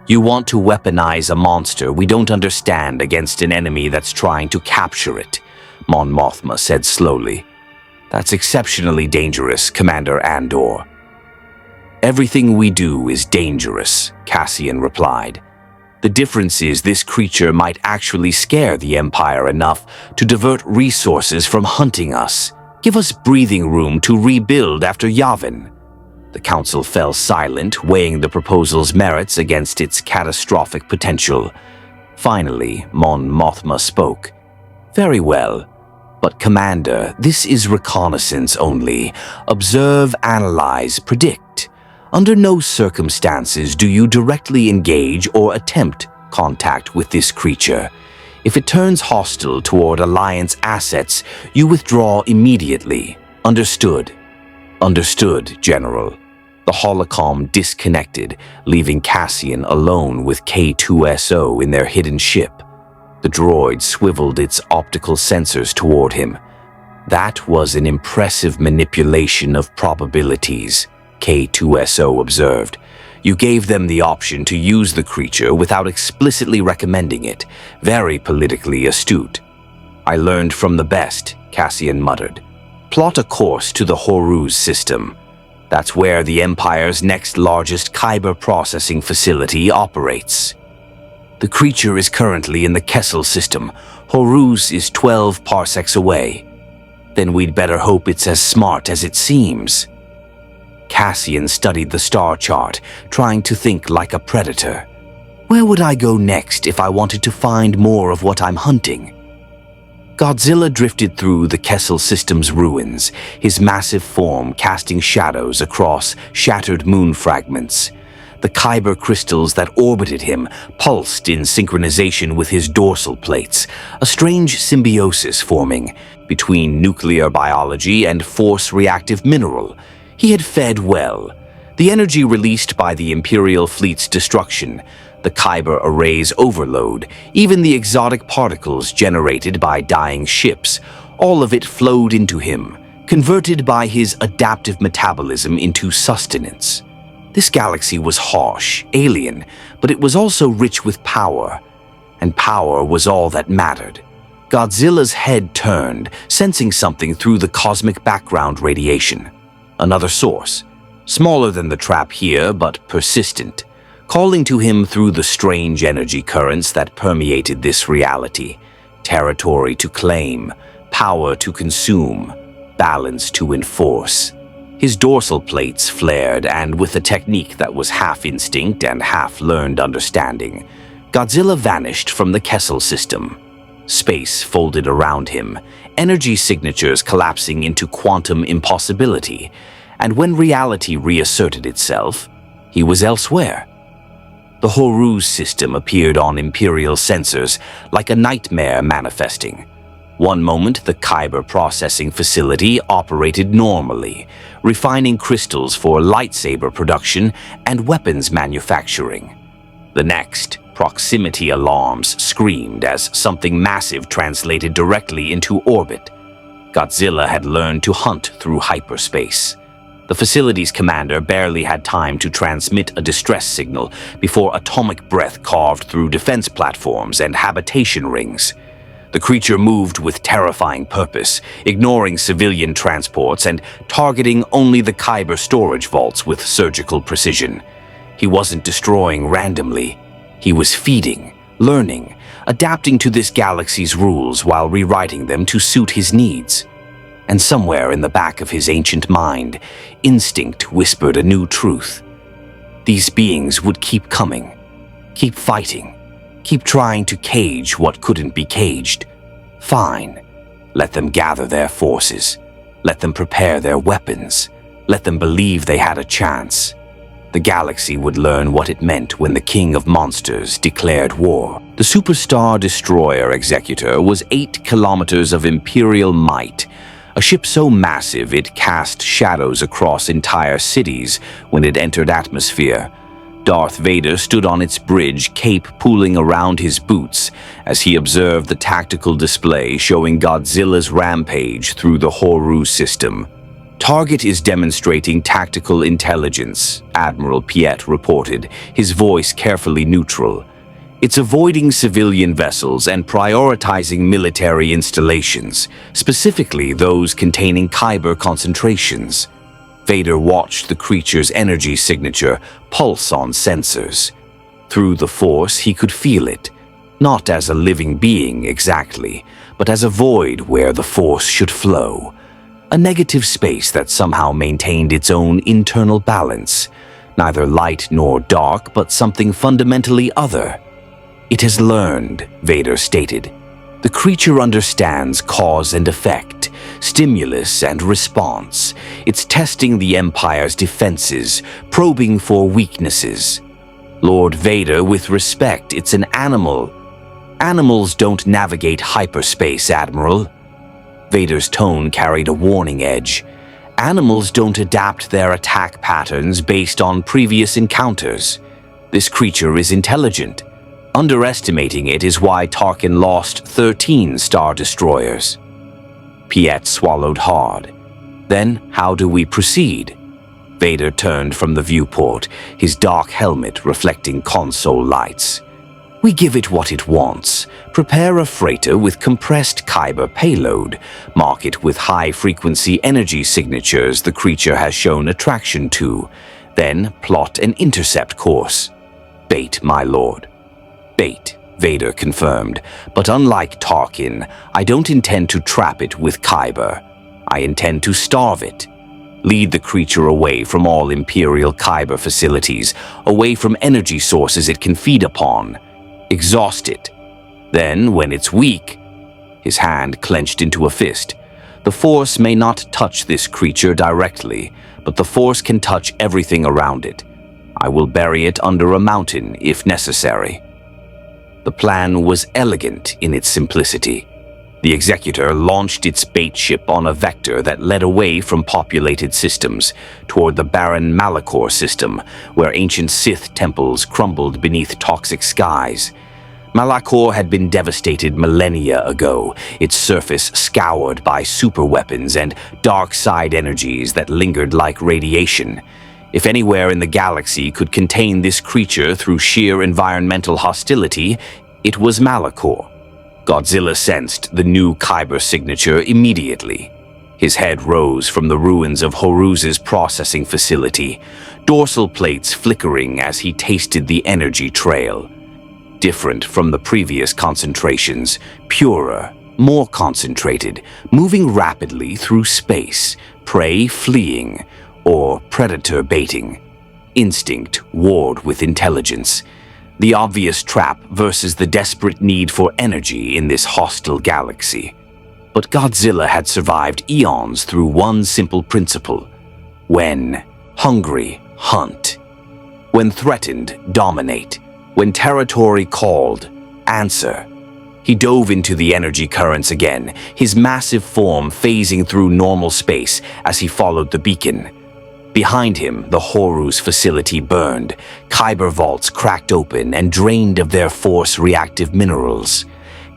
S1: You want to weaponize a monster we don't understand against an enemy that's trying to capture it, Mon Mothma said slowly. That's exceptionally dangerous, Commander Andor. Everything we do is dangerous, Cassian replied. The difference is this creature might actually scare the Empire enough to divert resources from hunting us, give us breathing room to rebuild after Yavin. The council fell silent, weighing the proposal's merits against its catastrophic potential. Finally, Mon Mothma spoke. Very well. But Commander, this is reconnaissance only. Observe, analyze, predict. Under no circumstances do you directly engage or attempt contact with this creature. If it turns hostile toward Alliance assets, you withdraw immediately. Understood? Understood, General. The holocom disconnected, leaving Cassian alone with K2SO in their hidden ship. The droid swiveled its optical sensors toward him. That was an impressive manipulation of probabilities, K2SO observed. You gave them the option to use the creature without explicitly recommending it. Very politically astute. I learned from the best, Cassian muttered. Plot a course to the Horus system. That's where the Empire's next largest kyber processing facility operates. The creature is currently in the Kessel system. Horus is 12 parsecs away. Then we'd better hope it's as smart as it seems. Cassian studied the star chart, trying to think like a predator. Where would I go next if I wanted to find more of what I'm hunting? Godzilla drifted through the Kessel system's ruins, his massive form casting shadows across shattered moon fragments. The kyber crystals that orbited him pulsed in synchronization with his dorsal plates, a strange symbiosis forming between nuclear biology and force-reactive mineral. He had fed well. The energy released by the Imperial fleet's destruction, the kyber array's overload, even the exotic particles generated by dying ships, all of it flowed into him, converted by his adaptive metabolism into sustenance. This galaxy was harsh, alien, but it was also rich with power, and power was all that mattered. Godzilla's head turned, sensing something through the cosmic background radiation. Another source, smaller than the trap here, but persistent, calling to him through the strange energy currents that permeated this reality. Territory to claim, power to consume, balance to enforce. His dorsal plates flared, and with a technique that was half instinct and half learned understanding, Godzilla vanished from the Kessel system. Space folded around him, energy signatures collapsing into quantum impossibility, and when reality reasserted itself, he was elsewhere. The Horus system appeared on Imperial sensors like a nightmare manifesting. One moment, the kyber processing facility operated normally, refining crystals for lightsaber production and weapons manufacturing. The next, proximity alarms screamed as something massive translated directly into orbit. Godzilla had learned to hunt through hyperspace. The facility's commander barely had time to transmit a distress signal before atomic breath carved through defense platforms and habitation rings. The creature moved with terrifying purpose, ignoring civilian transports and targeting only the kyber storage vaults with surgical precision. He wasn't destroying randomly. He was feeding, learning, adapting to this galaxy's rules while rewriting them to suit his needs. And somewhere in the back of his ancient mind, instinct whispered a new truth. These beings would keep coming, keep fighting, keep trying to cage what couldn't be caged. Fine. Let them gather their forces. Let them prepare their weapons. Let them believe they had a chance. The galaxy would learn what it meant when the King of Monsters declared war. The Superstar Destroyer Executor was 8 kilometers of Imperial might, a ship so massive it cast shadows across entire cities when it entered atmosphere. Darth Vader stood on its bridge, cape pooling around his boots, as he observed the tactical display showing Godzilla's rampage through the Horus system. Target is demonstrating tactical intelligence, Admiral Piet reported, his voice carefully neutral. It's avoiding civilian vessels and prioritizing military installations, specifically those containing kyber concentrations. Vader watched the creature's energy signature pulse on sensors. Through the Force, he could feel it, not as a living being exactly, but as a void where the Force should flow. A negative space that somehow maintained its own internal balance, neither light nor dark, but something fundamentally other. It has learned, Vader stated. The creature understands cause and effect, stimulus and response. It's testing the Empire's defenses, probing for weaknesses. Lord Vader, with respect, it's an animal. Animals don't navigate hyperspace, Admiral. Vader's tone carried a warning edge. Animals don't adapt their attack patterns based on previous encounters. This creature is intelligent. Underestimating it is why Tarkin lost 13 Star Destroyers. Piet swallowed hard. Then, how do we proceed? Vader turned from the viewport, his dark helmet reflecting console lights. We give it what it wants. Prepare a freighter with compressed kyber payload. Mark it with high-frequency energy signatures the creature has shown attraction to. Then plot an intercept course. Bait, my lord. Bait, Vader confirmed. But unlike Tarkin, I don't intend to trap it with kyber. I intend to starve it. Lead the creature away from all Imperial kyber facilities, away from energy sources it can feed upon. Exhaust it. Then, when it's weak, his hand clenched into a fist. The Force may not touch this creature directly, but the Force can touch everything around it. I will bury it under a mountain if necessary. The plan was elegant in its simplicity. The Executor launched its bait ship on a vector that led away from populated systems toward the barren Malachor system, where ancient Sith temples crumbled beneath toxic skies. Malachor had been devastated millennia ago, its surface scoured by superweapons and dark side energies that lingered like radiation. If anywhere in the galaxy could contain this creature through sheer environmental hostility, it was Malachor. Godzilla sensed the new kyber signature immediately. His head rose from the ruins of Horuz's processing facility, dorsal plates flickering as he tasted the energy trail. Different from the previous concentrations, purer, more concentrated, moving rapidly through space, prey fleeing, or predator baiting. Instinct warred with intelligence. The obvious trap versus the desperate need for energy in this hostile galaxy. But Godzilla had survived eons through one simple principle. When hungry, hunt. When threatened, dominate. When territory called, answer. He dove into the energy currents again, his massive form phasing through normal space as he followed the beacon. Behind him, the Horus facility burned, kyber vaults cracked open and drained of their force-reactive minerals.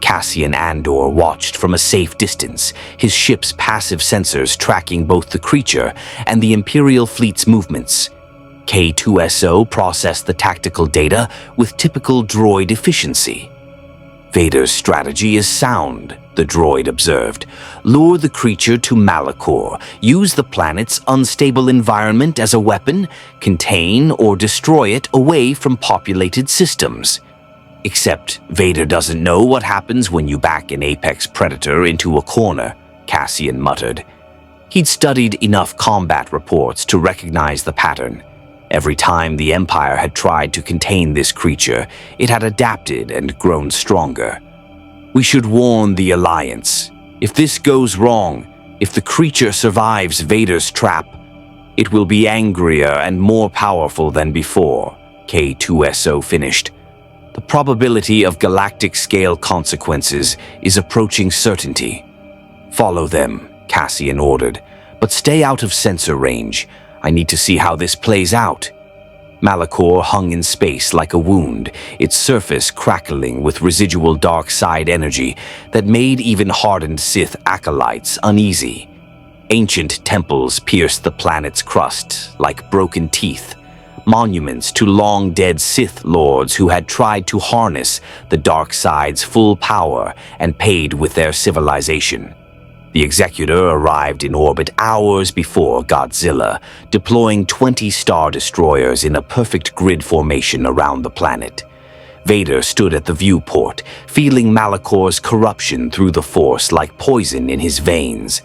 S1: Cassian Andor watched from a safe distance, his ship's passive sensors tracking both the creature and the Imperial fleet's movements. K2SO processed the tactical data with typical droid efficiency. Vader's strategy is sound, the droid observed. Lure the creature to Malachor, use the planet's unstable environment as a weapon, contain or destroy it away from populated systems. Except Vader doesn't know what happens when you back an apex predator into a corner, Cassian muttered. He'd studied enough combat reports to recognize the pattern. Every time the Empire had tried to contain this creature, it had adapted and grown stronger. We should warn the Alliance. If this goes wrong, if the creature survives Vader's trap, it will be angrier and more powerful than before, K2SO finished. The probability of galactic-scale consequences is approaching certainty. Follow them, Cassian ordered, but stay out of sensor range. I need to see how this plays out. Malachor hung in space like a wound, its surface crackling with residual dark side energy that made even hardened Sith acolytes uneasy. Ancient temples pierced the planet's crust like broken teeth, monuments to long-dead Sith lords who had tried to harness the dark side's full power and paid with their civilization. The Executor arrived in orbit hours before Godzilla, deploying 20 Star Destroyers in a perfect grid formation around the planet. Vader stood at the viewport, feeling Malachor's corruption through the Force like poison in his veins.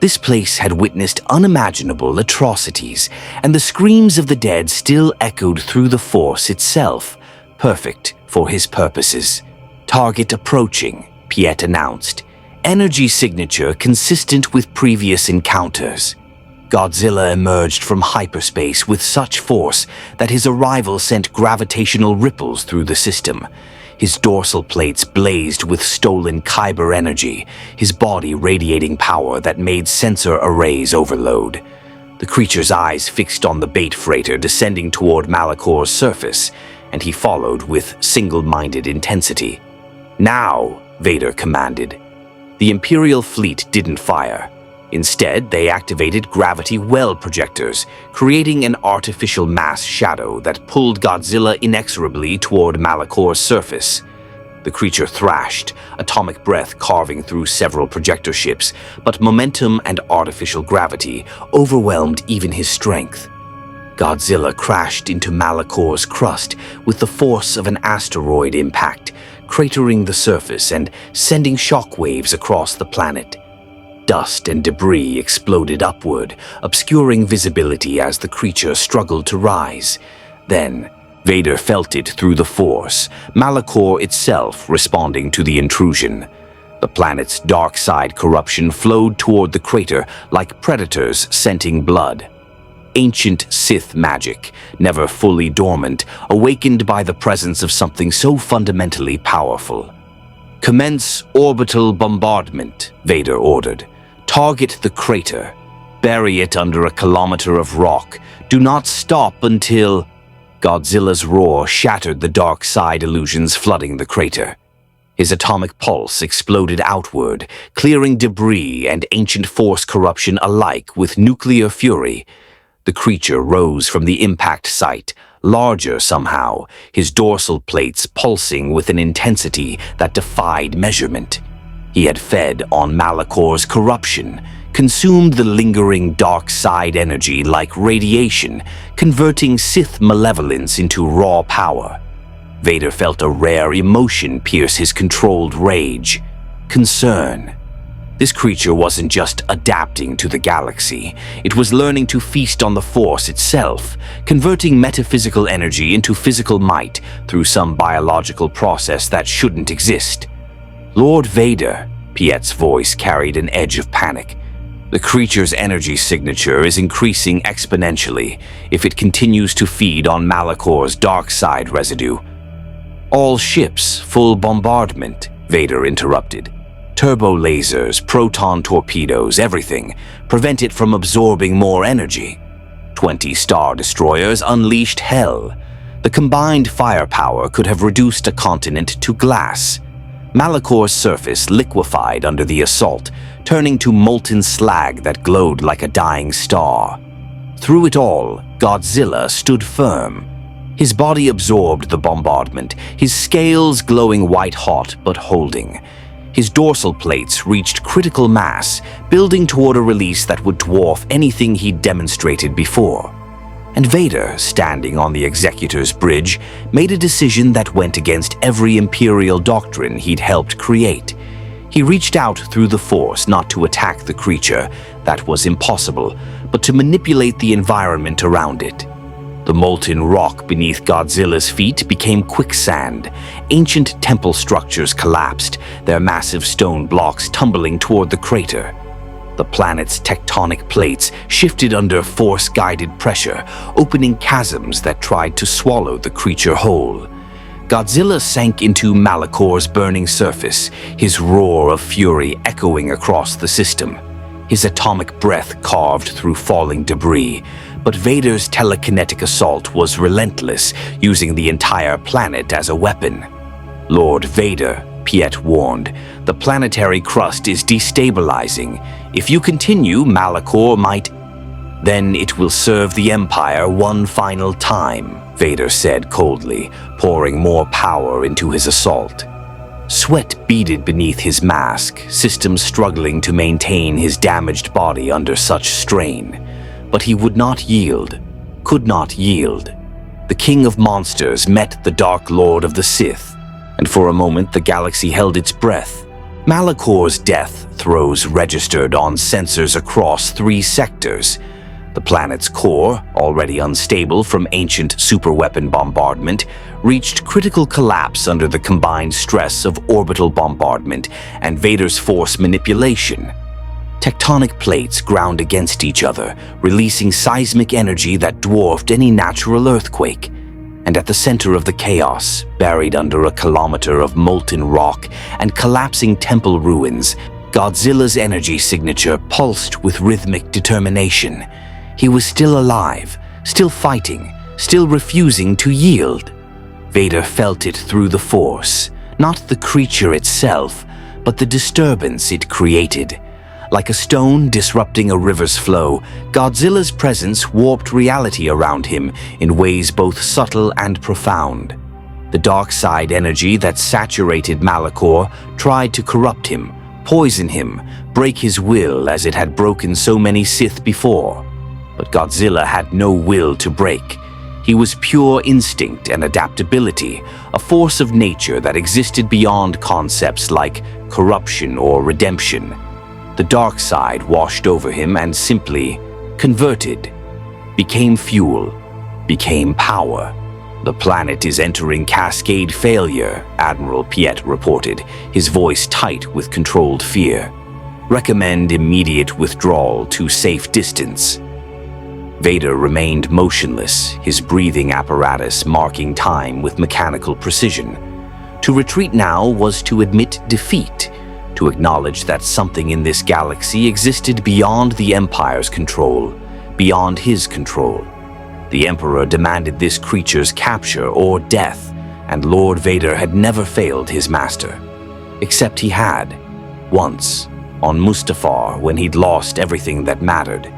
S1: This place had witnessed unimaginable atrocities, and the screams of the dead still echoed through the Force itself, perfect for his purposes. Target approaching, Piet announced. Energy signature consistent with previous encounters. Godzilla emerged from hyperspace with such force that his arrival sent gravitational ripples through the system. His dorsal plates blazed with stolen kyber energy, his body radiating power that made sensor arrays overload. The creature's eyes fixed on the bait freighter descending toward Malachor's surface, and he followed with single-minded intensity. "Now," Vader commanded. The Imperial fleet didn't fire. Instead, they activated gravity well projectors, creating an artificial mass shadow that pulled Godzilla inexorably toward Malakor's surface. The creature thrashed, atomic breath carving through several projector ships, but momentum and artificial gravity overwhelmed even his strength. Godzilla crashed into Malakor's crust with the force of an asteroid impact, cratering the surface and sending shockwaves across the planet. Dust and debris exploded upward, obscuring visibility as the creature struggled to rise. Then, Vader felt it through the Force, Malakor itself responding to the intrusion. The planet's dark side corruption flowed toward the crater like predators scenting blood. Ancient Sith magic, never fully dormant, awakened by the presence of something so fundamentally powerful. "Commence orbital bombardment," Vader ordered. "Target the crater. Bury it under a kilometer of rock. Do not stop until..." Godzilla's roar shattered the dark side illusions flooding the crater. His atomic pulse exploded outward, clearing debris and ancient Force corruption alike with nuclear fury. The creature rose from the impact site, larger somehow, his dorsal plates pulsing with an intensity that defied measurement. He had fed on Malakor's corruption, consumed the lingering dark side energy like radiation, converting Sith malevolence into raw power. Vader felt a rare emotion pierce his controlled rage: concern. This creature wasn't just adapting to the galaxy, it was learning to feast on the Force itself, converting metaphysical energy into physical might through some biological process that shouldn't exist. "Lord Vader," Piet's voice carried an edge of panic. "The creature's energy signature is increasing exponentially if it continues to feed on Malakor's dark side residue." "All ships, full bombardment," Vader interrupted. "Turbo lasers, proton torpedoes, everything. Prevent it from absorbing more energy." 20 Star Destroyers unleashed hell. The combined firepower could have reduced a continent to glass. Malakor's surface liquefied under the assault, turning to molten slag that glowed like a dying star. Through it all, Godzilla stood firm. His body absorbed the bombardment, his scales glowing white-hot but holding. His dorsal plates reached critical mass, building toward a release that would dwarf anything he'd demonstrated before. And Vader, standing on the Executor's bridge, made a decision that went against every Imperial doctrine he'd helped create. He reached out through the Force not to attack the creature, that was impossible, but to manipulate the environment around it. The molten rock beneath Godzilla's feet became quicksand. Ancient temple structures collapsed, their massive stone blocks tumbling toward the crater. The planet's tectonic plates shifted under Force-guided pressure, opening chasms that tried to swallow the creature whole. Godzilla sank into Malakor's burning surface, his roar of fury echoing across the system. His atomic breath carved through falling debris, but Vader's telekinetic assault was relentless, using the entire planet as a weapon. "Lord Vader," Piet warned, "the planetary crust is destabilizing. If you continue, Malakor might..." "Then it will serve the Empire one final time," Vader said coldly, pouring more power into his assault. Sweat beaded beneath his mask, systems struggling to maintain his damaged body under such strain. But he would not yield, could not yield. The King of Monsters met the Dark Lord of the Sith, and for a moment the galaxy held its breath. Malakor's death throes registered on sensors across 3 sectors. The planet's core, already unstable from ancient superweapon bombardment, reached critical collapse under the combined stress of orbital bombardment and Vader's Force manipulation. Tectonic plates ground against each other, releasing seismic energy that dwarfed any natural earthquake. And at the center of the chaos, buried under a kilometer of molten rock and collapsing temple ruins, Godzilla's energy signature pulsed with rhythmic determination. He was still alive, still fighting, still refusing to yield. Vader felt it through the Force, not the creature itself, but the disturbance it created. Like a stone disrupting a river's flow, Godzilla's presence warped reality around him in ways both subtle and profound. The dark side energy that saturated Malachor tried to corrupt him, poison him, break his will as it had broken so many Sith before. But Godzilla had no will to break. He was pure instinct and adaptability, a force of nature that existed beyond concepts like corruption or redemption. The dark side washed over him and simply converted, became fuel, became power. "The planet is entering cascade failure," Admiral Piet reported, his voice tight with controlled fear. "Recommend immediate withdrawal to safe distance." Vader remained motionless, his breathing apparatus marking time with mechanical precision. To retreat now was to admit defeat, to acknowledge that something in this galaxy existed beyond the Empire's control, beyond his control. The Emperor demanded this creature's capture or death, and Lord Vader had never failed his master. Except he had, once, on Mustafar when he'd lost everything that mattered.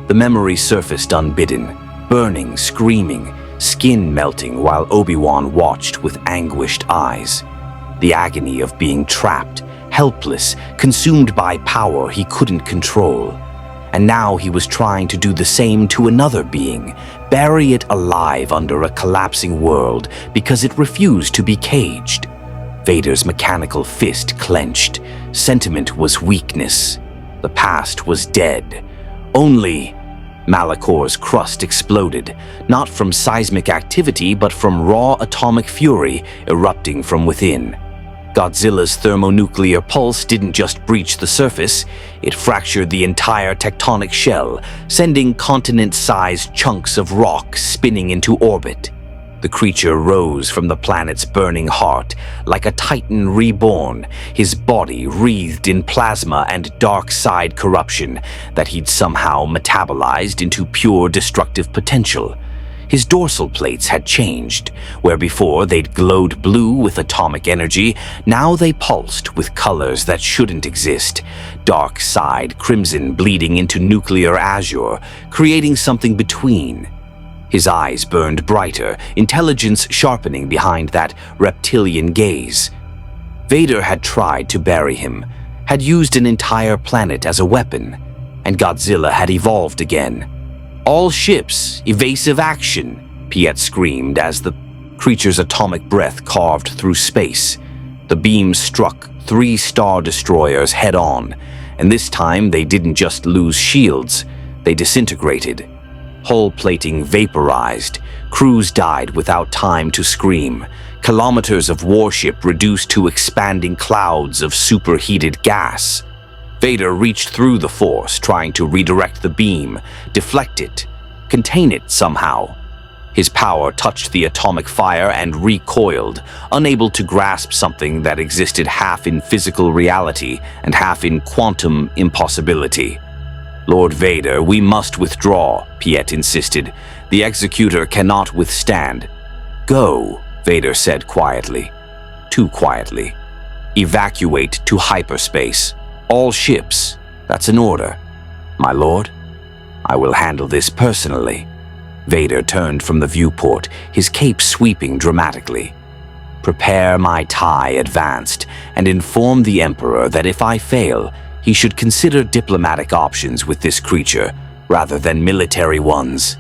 S1: The memory surfaced unbidden, burning, screaming, skin melting while Obi-Wan watched with anguished eyes. The agony of being trapped, helpless, consumed by power he couldn't control. And now he was trying to do the same to another being, bury it alive under a collapsing world because it refused to be caged. Vader's mechanical fist clenched. Sentiment was weakness. The past was dead. Only Malachor's crust exploded, not from seismic activity but from raw atomic fury erupting from within. Godzilla's thermonuclear pulse didn't just breach the surface, it fractured the entire tectonic shell, sending continent-sized chunks of rock spinning into orbit. The creature rose from the planet's burning heart, like a titan reborn, his body wreathed in plasma and dark side corruption that he'd somehow metabolized into pure destructive potential. His dorsal plates had changed. Where before they'd glowed blue with atomic energy, now they pulsed with colors that shouldn't exist. Dark side crimson bleeding into nuclear azure, creating something between. His eyes burned brighter, intelligence sharpening behind that reptilian gaze. Vader had tried to bury him, had used an entire planet as a weapon, and Godzilla had evolved again. "All ships, evasive action," Piet screamed as the creature's atomic breath carved through space. The beam struck 3 Star Destroyers head-on, and this time they didn't just lose shields, they disintegrated. Hull plating vaporized, crews died without time to scream, kilometers of warship reduced to expanding clouds of superheated gas. Vader reached through the Force, trying to redirect the beam, deflect it, contain it somehow. His power touched the atomic fire and recoiled, unable to grasp something that existed half in physical reality and half in quantum impossibility. "Lord Vader, we must withdraw," Piet insisted. "The Executor cannot withstand." "Go," Vader said quietly. Too quietly. "Evacuate to hyperspace. All ships. That's an order." "My lord, I will handle this personally." Vader turned from the viewport, his cape sweeping dramatically. "Prepare my tie advanced and inform the Emperor that if I fail, he should consider diplomatic options with this creature rather than military ones."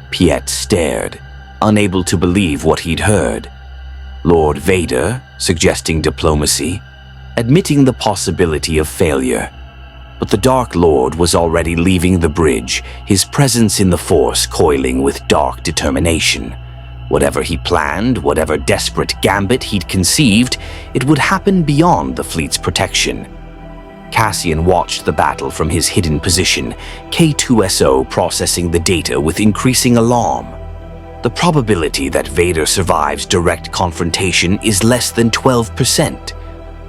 S1: Piet stared, unable to believe what he'd heard. Lord Vader suggesting diplomacy, admitting the possibility of failure. But the Dark Lord was already leaving the bridge, his presence in the Force coiling with dark determination. Whatever he planned, whatever desperate gambit he'd conceived, it would happen beyond the fleet's protection. Cassian watched the battle from his hidden position, K2SO processing the data with increasing alarm. The probability that Vader survives direct confrontation is less than 12%.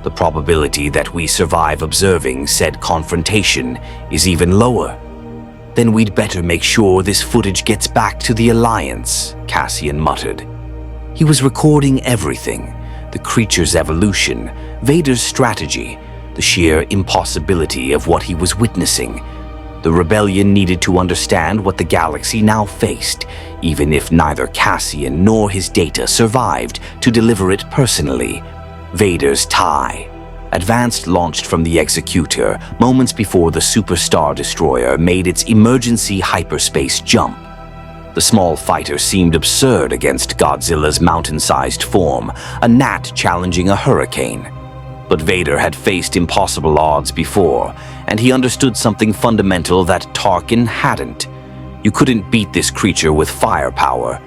S1: The probability that we survive observing said confrontation is even lower. "Then we'd better make sure this footage gets back to the Alliance," Cassian muttered. He was recording everything, the creature's evolution, Vader's strategy, the sheer impossibility of what he was witnessing. The rebellion needed to understand what the galaxy now faced, even if neither Cassian nor his data survived to deliver it personally. Vader's tie. Advanced launched from the Executor moments before the Super Star Destroyer made its emergency hyperspace jump. The small fighter seemed absurd against Godzilla's mountain-sized form, a gnat challenging a hurricane. But Vader had faced impossible odds before, and he understood something fundamental that Tarkin hadn't. You couldn't beat this creature with firepower,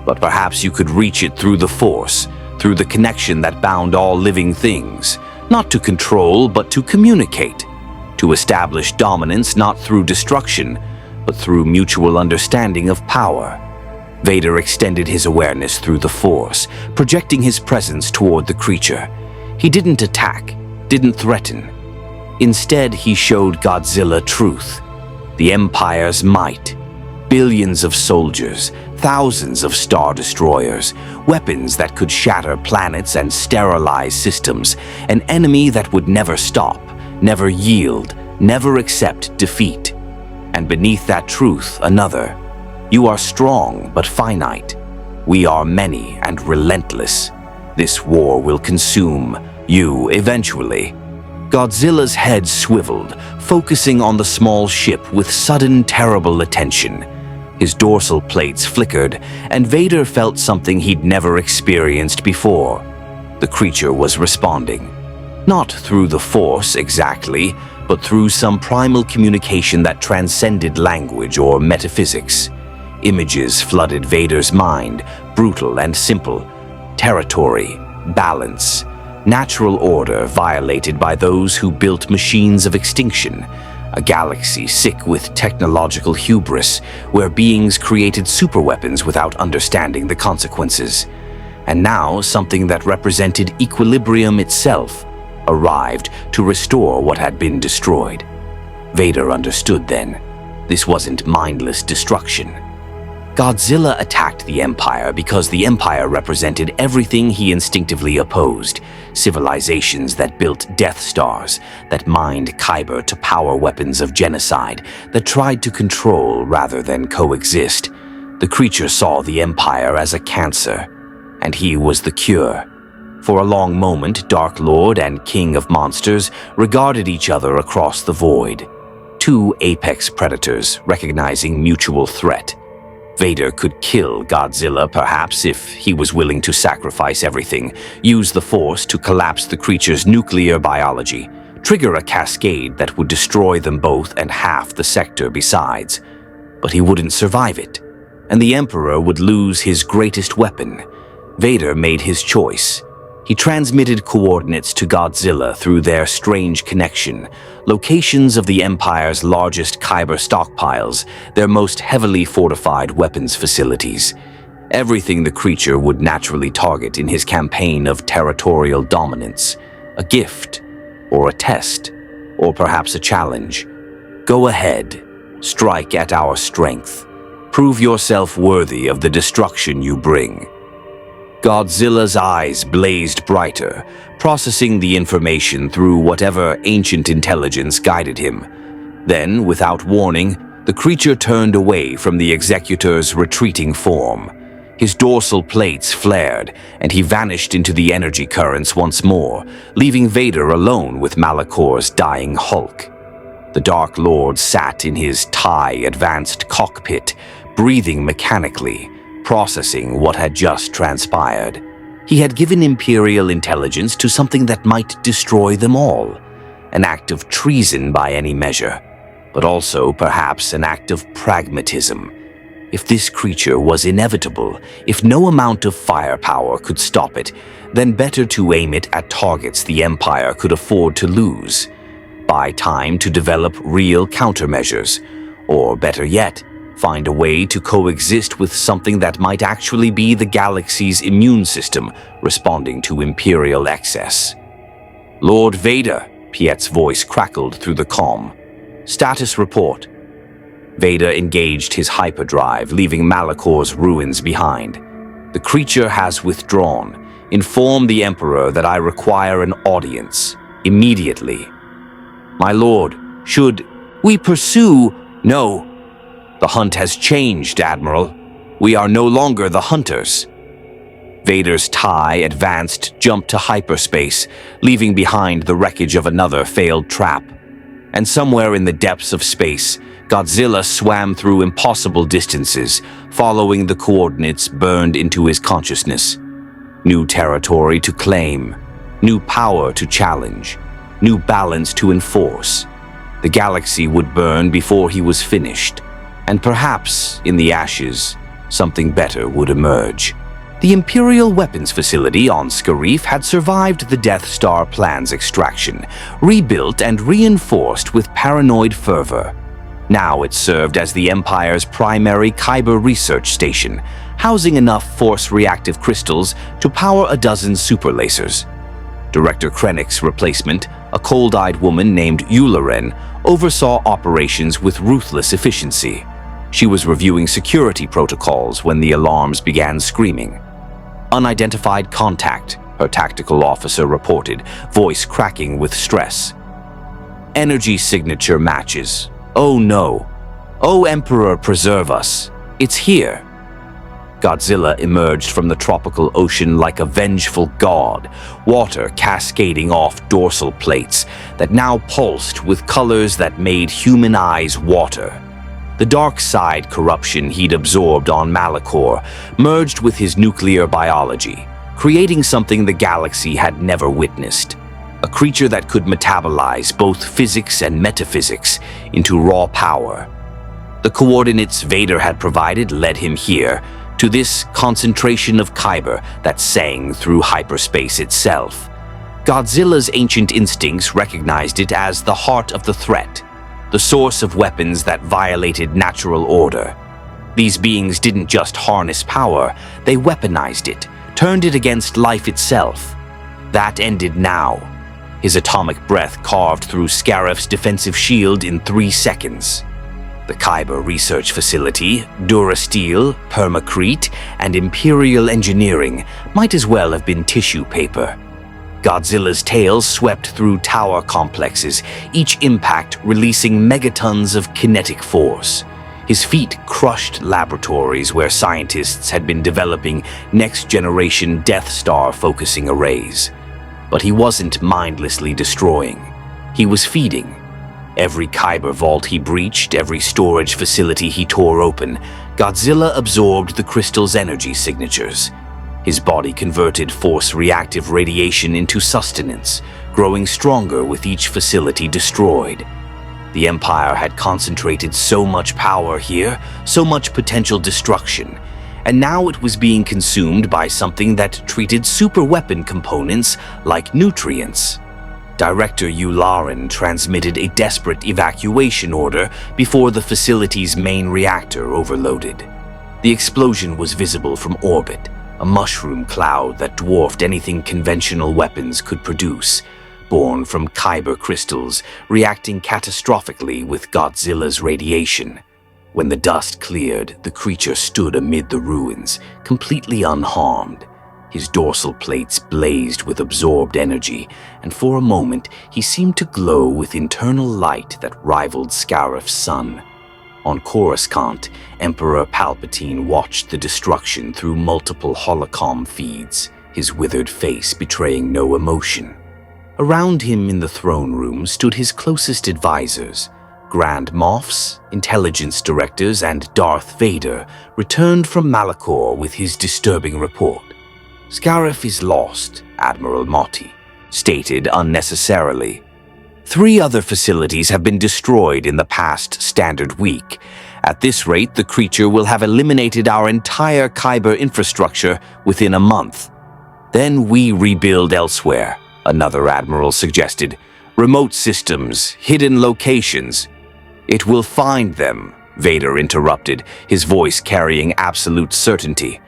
S1: but perhaps you could reach it through the Force, through the connection that bound all living things, not to control but to communicate, to establish dominance not through destruction, but through mutual understanding of power. Vader extended his awareness through the Force, projecting his presence toward the creature. He didn't attack, didn't threaten. Instead, he showed Godzilla truth, the Empire's might. Billions of soldiers, thousands of star destroyers, weapons that could shatter planets and sterilize systems, an enemy that would never stop, never yield, never accept defeat. And beneath that truth, another. You are strong but finite. We are many and relentless. This war will consume you eventually. Godzilla's head swiveled, focusing on the small ship with sudden, terrible attention. His dorsal plates flickered, and Vader felt something he'd never experienced before. The creature was responding. Not through the Force exactly, but through some primal communication that transcended language or metaphysics. Images flooded Vader's mind, brutal and simple. Territory, balance, natural order violated by those who built machines of extinction. A galaxy sick with technological hubris, where beings created superweapons without understanding the consequences. And now something that represented equilibrium itself arrived to restore what had been destroyed. Vader understood then. This wasn't mindless destruction. Godzilla attacked the Empire because the Empire represented everything he instinctively opposed. Civilizations that built Death Stars, that mined Kyber to power weapons of genocide, that tried to control rather than coexist. The creature saw the Empire as a cancer, and he was the cure. For a long moment, Dark Lord and King of Monsters regarded each other across the void. Two apex predators recognizing mutual threat. Vader could kill Godzilla, perhaps, if he was willing to sacrifice everything, use the Force to collapse the creature's nuclear biology, trigger a cascade that would destroy them both and half the sector besides. But he wouldn't survive it, and the Emperor would lose his greatest weapon. Vader made his choice. He transmitted coordinates to Godzilla through their strange connection, locations of the Empire's largest Kyber stockpiles, their most heavily fortified weapons facilities. Everything the creature would naturally target in his campaign of territorial dominance. A gift, or a test, or perhaps a challenge. Go ahead, strike at our strength. Prove yourself worthy of the destruction you bring. Godzilla's eyes blazed brighter, processing the information through whatever ancient intelligence guided him. Then, without warning, the creature turned away from the Executor's retreating form. His dorsal plates flared, and he vanished into the energy currents once more, leaving Vader alone with Malakor's dying hulk. The Dark Lord sat in his TIE advanced cockpit, breathing mechanically, processing what had just transpired. He had given Imperial intelligence to something that might destroy them all. An act of treason by any measure, but also perhaps an act of pragmatism. If this creature was inevitable, if no amount of firepower could stop it, then better to aim it at targets the Empire could afford to lose. Buy time to develop real countermeasures, or better yet, find a way to coexist with something that might actually be the galaxy's immune system responding to Imperial excess. Lord Vader, Piet's voice crackled through the comm. Status report. Vader engaged his hyperdrive, leaving Malakor's ruins behind. The creature has withdrawn. Inform the Emperor that I require an audience, immediately. My lord, should we pursue? No. The hunt has changed, Admiral. We are no longer the hunters. Vader's TIE advanced jumped to hyperspace, leaving behind the wreckage of another failed trap. And somewhere in the depths of space, Godzilla swam through impossible distances, following the coordinates burned into his consciousness. New territory to claim, new power to challenge, new balance to enforce. The galaxy would burn before he was finished, and perhaps, in the ashes, something better would emerge. The Imperial Weapons Facility on Scarif had survived the Death Star plan's extraction, rebuilt and reinforced with paranoid fervor. Now it served as the Empire's primary Kyber research station, housing enough force-reactive crystals to power a dozen superlasers. Director Krennic's replacement, a cold-eyed woman named Yularen, oversaw operations with ruthless efficiency. She was reviewing security protocols when the alarms began screaming. Unidentified contact, her tactical officer reported, voice cracking with stress. Energy signature matches. Oh no. Oh Emperor, preserve us. It's here. Godzilla emerged from the tropical ocean like a vengeful god, water cascading off dorsal plates that now pulsed with colors that made human eyes water. The dark side corruption he'd absorbed on Malachor merged with his nuclear biology, creating something the galaxy had never witnessed. A creature that could metabolize both physics and metaphysics into raw power. The coordinates Vader had provided led him here, to this concentration of Kyber that sang through hyperspace itself. Godzilla's ancient instincts recognized it as the heart of the threat, the source of weapons that violated natural order. These beings didn't just harness power, they weaponized it, turned it against life itself. That ended now. His atomic breath carved through Scarif's defensive shield in 3 seconds. The Kyber Research Facility, Durasteel, Permacrete, and Imperial Engineering might as well have been tissue paper. Godzilla's tail swept through tower complexes, each impact releasing megatons of kinetic force. His feet crushed laboratories where scientists had been developing next-generation Death Star focusing arrays. But he wasn't mindlessly destroying. He was feeding. Every Kyber vault he breached, every storage facility he tore open, Godzilla absorbed the crystal's energy signatures. His body converted force-reactive radiation into sustenance, growing stronger with each facility destroyed. The Empire had concentrated so much power here, so much potential destruction, and now it was being consumed by something that treated superweapon components like nutrients. Director Yularen transmitted a desperate evacuation order before the facility's main reactor overloaded. The explosion was visible from orbit, a mushroom cloud that dwarfed anything conventional weapons could produce, born from Kyber crystals reacting catastrophically with Godzilla's radiation. When the dust cleared, the creature stood amid the ruins, completely unharmed. His dorsal plates blazed with absorbed energy, and for a moment he seemed to glow with internal light that rivaled Scarif's sun. On Coruscant, Emperor Palpatine watched the destruction through multiple holocom feeds, his withered face betraying no emotion. Around him in the throne room stood his closest advisors. Grand Moffs, intelligence directors, and Darth Vader returned from Malachor with his disturbing report. "Scarif is lost," Admiral Motti stated unnecessarily. 3 other facilities have been destroyed in the past standard week. At this rate, the creature will have eliminated our entire Kyber infrastructure within a month. Then we rebuild elsewhere, another admiral suggested. Remote systems, hidden locations. It will find them, Vader interrupted, his voice carrying absolute certainty.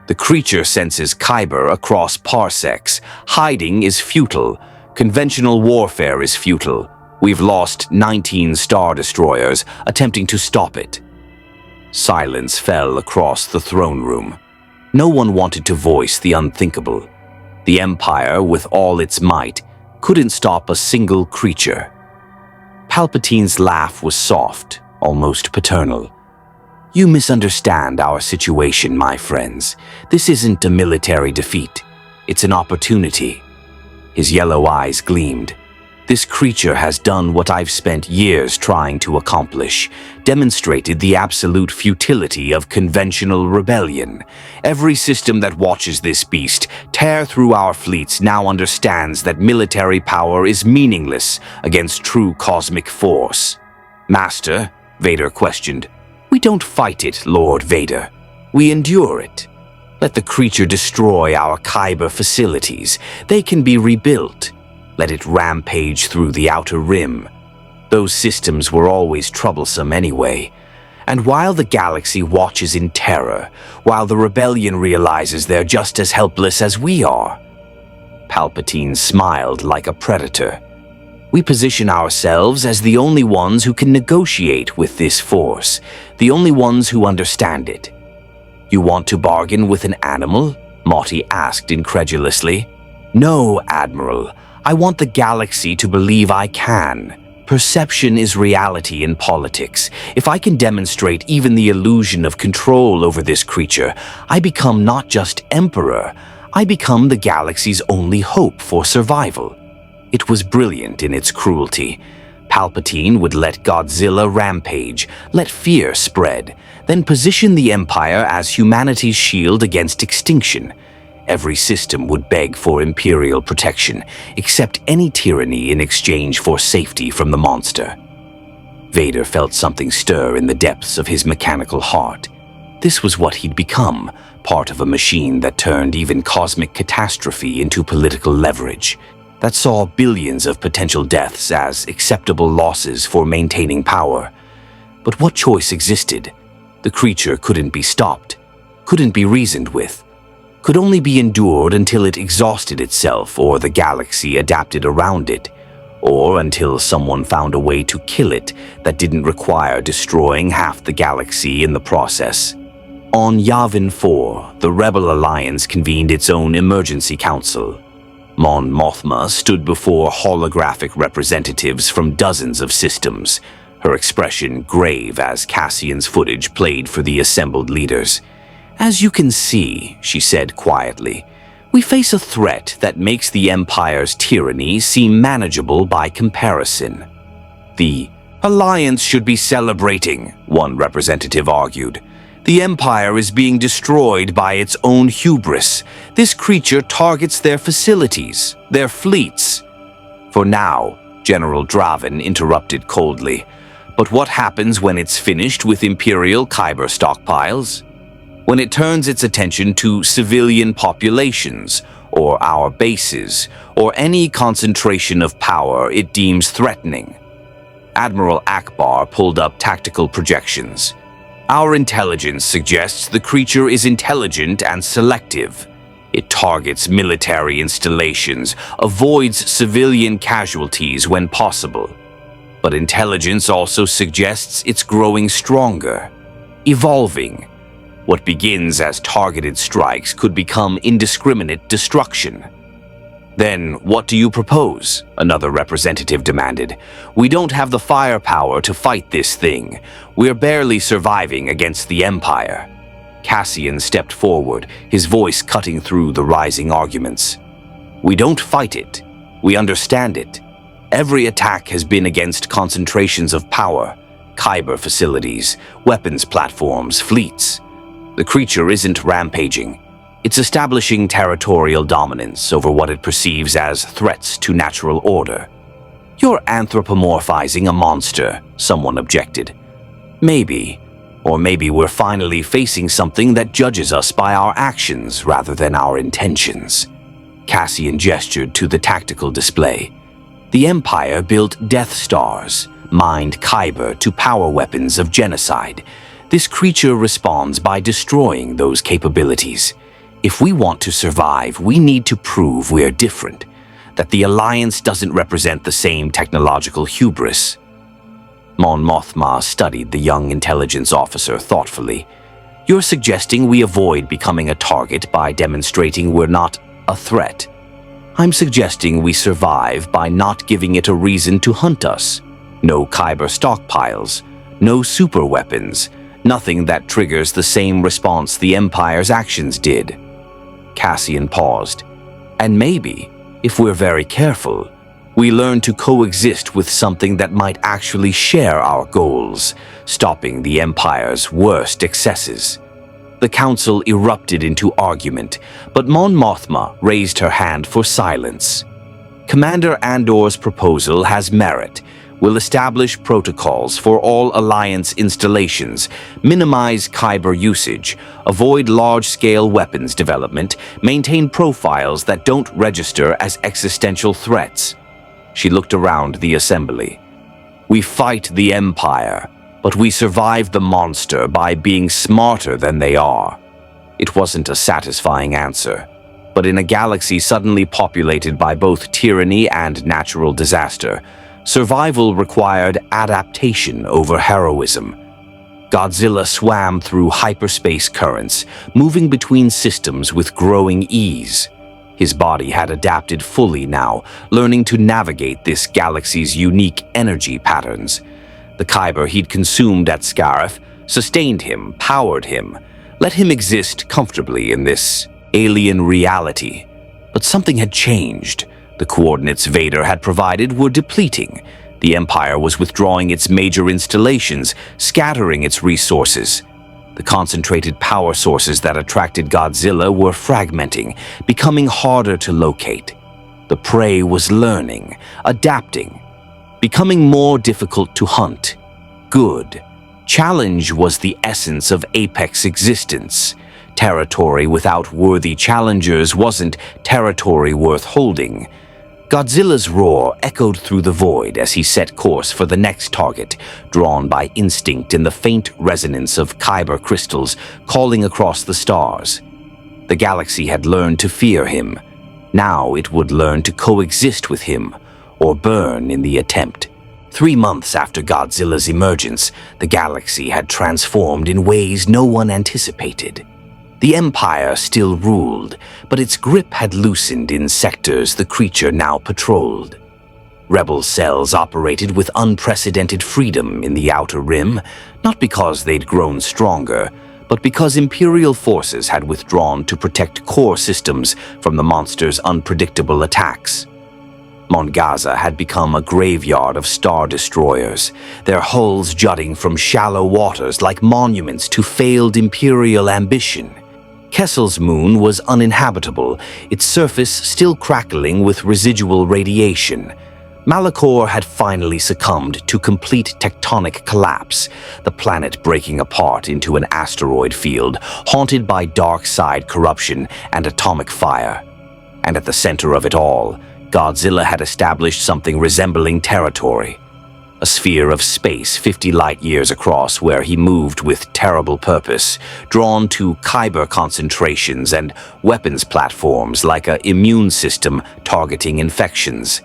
S1: The creature senses Kyber across parsecs. Hiding is futile. Conventional warfare is futile. We've lost 19 Star Destroyers attempting to stop it. Silence fell across the throne room. No one wanted to voice the unthinkable. The Empire, with all its might, couldn't stop a single creature. Palpatine's laugh was soft, almost paternal. You misunderstand our situation, my friends. This isn't a military defeat. It's an opportunity. His yellow eyes gleamed. This creature has done what I've spent years trying to accomplish, demonstrated the absolute futility of conventional rebellion. Every system that watches this beast tear through our fleets now understands that military power is meaningless against true cosmic force. Master, Vader questioned. We don't fight it, Lord Vader. We endure it. Let the creature destroy our Kyber facilities. They can be rebuilt. Let it rampage through the outer rim. Those systems were always troublesome anyway. And while the galaxy watches in terror, while the rebellion realizes they're just as helpless as we are. Palpatine smiled like a predator. We position ourselves as the only ones who can negotiate with this force, the only ones who understand it. You want to bargain with an animal? Motti asked incredulously. No, Admiral. I want the galaxy to believe I can. Perception is reality in politics. If I can demonstrate even the illusion of control over this creature, I become not just Emperor, I become the galaxy's only hope for survival. It was brilliant in its cruelty. Palpatine would let Godzilla rampage, let fear spread, then position the Empire as humanity's shield against extinction. Every system would beg for Imperial protection, accept any tyranny in exchange for safety from the monster. Vader felt something stir in the depths of his mechanical heart. This was what he'd become, part of a machine that turned even cosmic catastrophe into political leverage, that saw billions of potential deaths as acceptable losses for maintaining power. But what choice existed? The creature couldn't be stopped, couldn't be reasoned with, could only be endured until it exhausted itself or the galaxy adapted around it, or until someone found a way to kill it that didn't require destroying half the galaxy in the process. On Yavin 4, the Rebel Alliance convened its own emergency council. Mon Mothma stood before holographic representatives from dozens of systems, her expression grave as Cassian's footage played for the assembled leaders. As you can see, she said quietly, we face a threat that makes the Empire's tyranny seem manageable by comparison. The Alliance should be celebrating, one representative argued. The Empire is being destroyed by its own hubris. This creature targets their facilities, their fleets. For now, General Draven interrupted coldly. But what happens when it's finished with Imperial Kyber stockpiles? When it turns its attention to civilian populations, or our bases, or any concentration of power it deems threatening? Admiral Akbar pulled up tactical projections. Our intelligence suggests the creature is intelligent and selective. It targets military installations, avoids civilian casualties when possible. But intelligence also suggests it's growing stronger, evolving. What begins as targeted strikes could become indiscriminate destruction. Then what do you propose? Another representative demanded. We don't have the firepower to fight this thing. We're barely surviving against the Empire. Cassian stepped forward, his voice cutting through the rising arguments. We don't fight it. We understand it. Every attack has been against concentrations of power, Kyber facilities, weapons platforms, fleets. The creature isn't rampaging. It's establishing territorial dominance over what it perceives as threats to natural order. You're anthropomorphizing a monster, someone objected. Maybe. Or maybe we're finally facing something that judges us by our actions rather than our intentions. Cassian gestured to the tactical display. The Empire built Death Stars, mined Kyber to power weapons of genocide. This creature responds by destroying those capabilities. If we want to survive, we need to prove we're different, that the Alliance doesn't represent the same technological hubris. Mon Mothma studied the young intelligence officer thoughtfully. You're suggesting we avoid becoming a target by demonstrating we're not a threat. I'm suggesting we survive by not giving it a reason to hunt us. No Kyber stockpiles, no superweapons, nothing that triggers the same response the Empire's actions did. Cassian paused. And maybe, if we're very careful, we learn to coexist with something that might actually share our goals, stopping the Empire's worst excesses. The council erupted into argument, but Mon Mothma raised her hand for silence. Commander Andor's proposal has merit. Will establish protocols for all Alliance installations, minimize Kyber usage, avoid large-scale weapons development, maintain profiles that don't register as existential threats. She looked around the assembly. We fight the Empire, but we survive the monster by being smarter than they are. It wasn't a satisfying answer, but in a galaxy suddenly populated by both tyranny and natural disaster, survival required adaptation over heroism. Godzilla swam through hyperspace currents, moving between systems with growing ease. His body had adapted fully now, learning to navigate this galaxy's unique energy patterns. The Kyber he'd consumed at Scarif sustained him, powered him, let him exist comfortably in this alien reality. But something had changed. The coordinates Vader had provided were depleting. The Empire was withdrawing its major installations, scattering its resources. The concentrated power sources that attracted Godzilla were fragmenting, becoming harder to locate. The prey was learning, adapting, becoming more difficult to hunt. Good. Challenge was the essence of Apex existence. Territory without worthy challengers wasn't territory worth holding. Godzilla's roar echoed through the void as he set course for the next target, drawn by instinct in the faint resonance of Kyber crystals calling across the stars. The galaxy had learned to fear him. Now it would learn to coexist with him, or burn in the attempt. 3 months after Godzilla's emergence, the galaxy had transformed in ways no one anticipated. The Empire still ruled, but its grip had loosened in sectors the creature now patrolled. Rebel cells operated with unprecedented freedom in the Outer Rim, not because they'd grown stronger, but because Imperial forces had withdrawn to protect core systems from the monster's unpredictable attacks. Mongaza had become a graveyard of star destroyers, their hulls jutting from shallow waters like monuments to failed Imperial ambition. Kessel's moon was uninhabitable, its surface still crackling with residual radiation. Malachor had finally succumbed to complete tectonic collapse, the planet breaking apart into an asteroid field, haunted by dark side corruption and atomic fire. And at the center of it all, Godzilla had established something resembling territory. A sphere of space 50 light-years across where he moved with terrible purpose, drawn to Kyber concentrations and weapons platforms like an immune system targeting infections.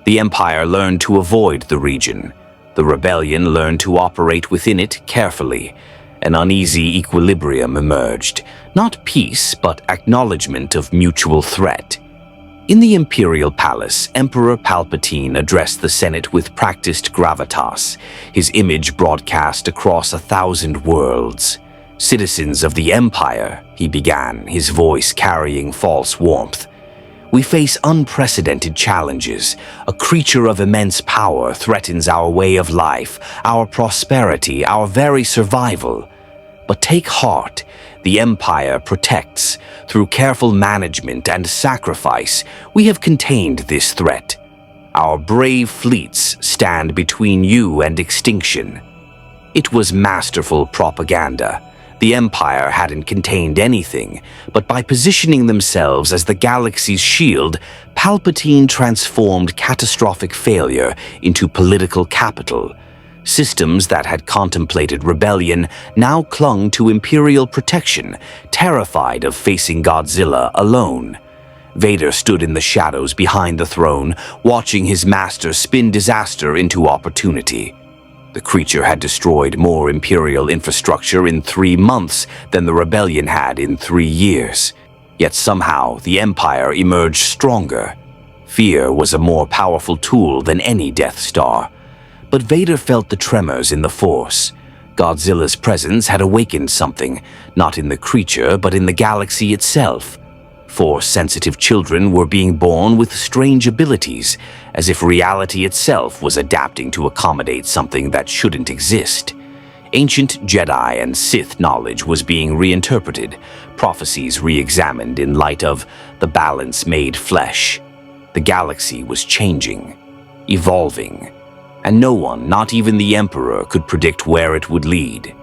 S1: The Empire learned to avoid the region. The Rebellion learned to operate within it carefully. An uneasy equilibrium emerged, not peace but acknowledgement of mutual threat. In the Imperial Palace, Emperor Palpatine addressed the Senate with practiced gravitas, his image broadcast across 1,000 worlds. "Citizens of the Empire," he began, his voice carrying false warmth. "We face unprecedented challenges. A creature of immense power threatens our way of life, our prosperity, our very survival. But take heart. The Empire protects. Through careful management and sacrifice, we have contained this threat. Our brave fleets stand between you and extinction." It was masterful propaganda. The Empire hadn't contained anything, but by positioning themselves as the galaxy's shield, Palpatine transformed catastrophic failure into political capital. Systems that had contemplated rebellion now clung to Imperial protection, terrified of facing Godzilla alone. Vader stood in the shadows behind the throne, watching his master spin disaster into opportunity. The creature had destroyed more Imperial infrastructure in 3 months than the Rebellion had in 3 years. Yet somehow the Empire emerged stronger. Fear was a more powerful tool than any Death Star. But Vader felt the tremors in the Force. Godzilla's presence had awakened something, not in the creature, but in the galaxy itself. Force-sensitive children were being born with strange abilities, as if reality itself was adapting to accommodate something that shouldn't exist. Ancient Jedi and Sith knowledge was being reinterpreted, prophecies re-examined in light of the balance made flesh. The galaxy was changing, evolving, and no one, not even the Emperor, could predict where it would lead.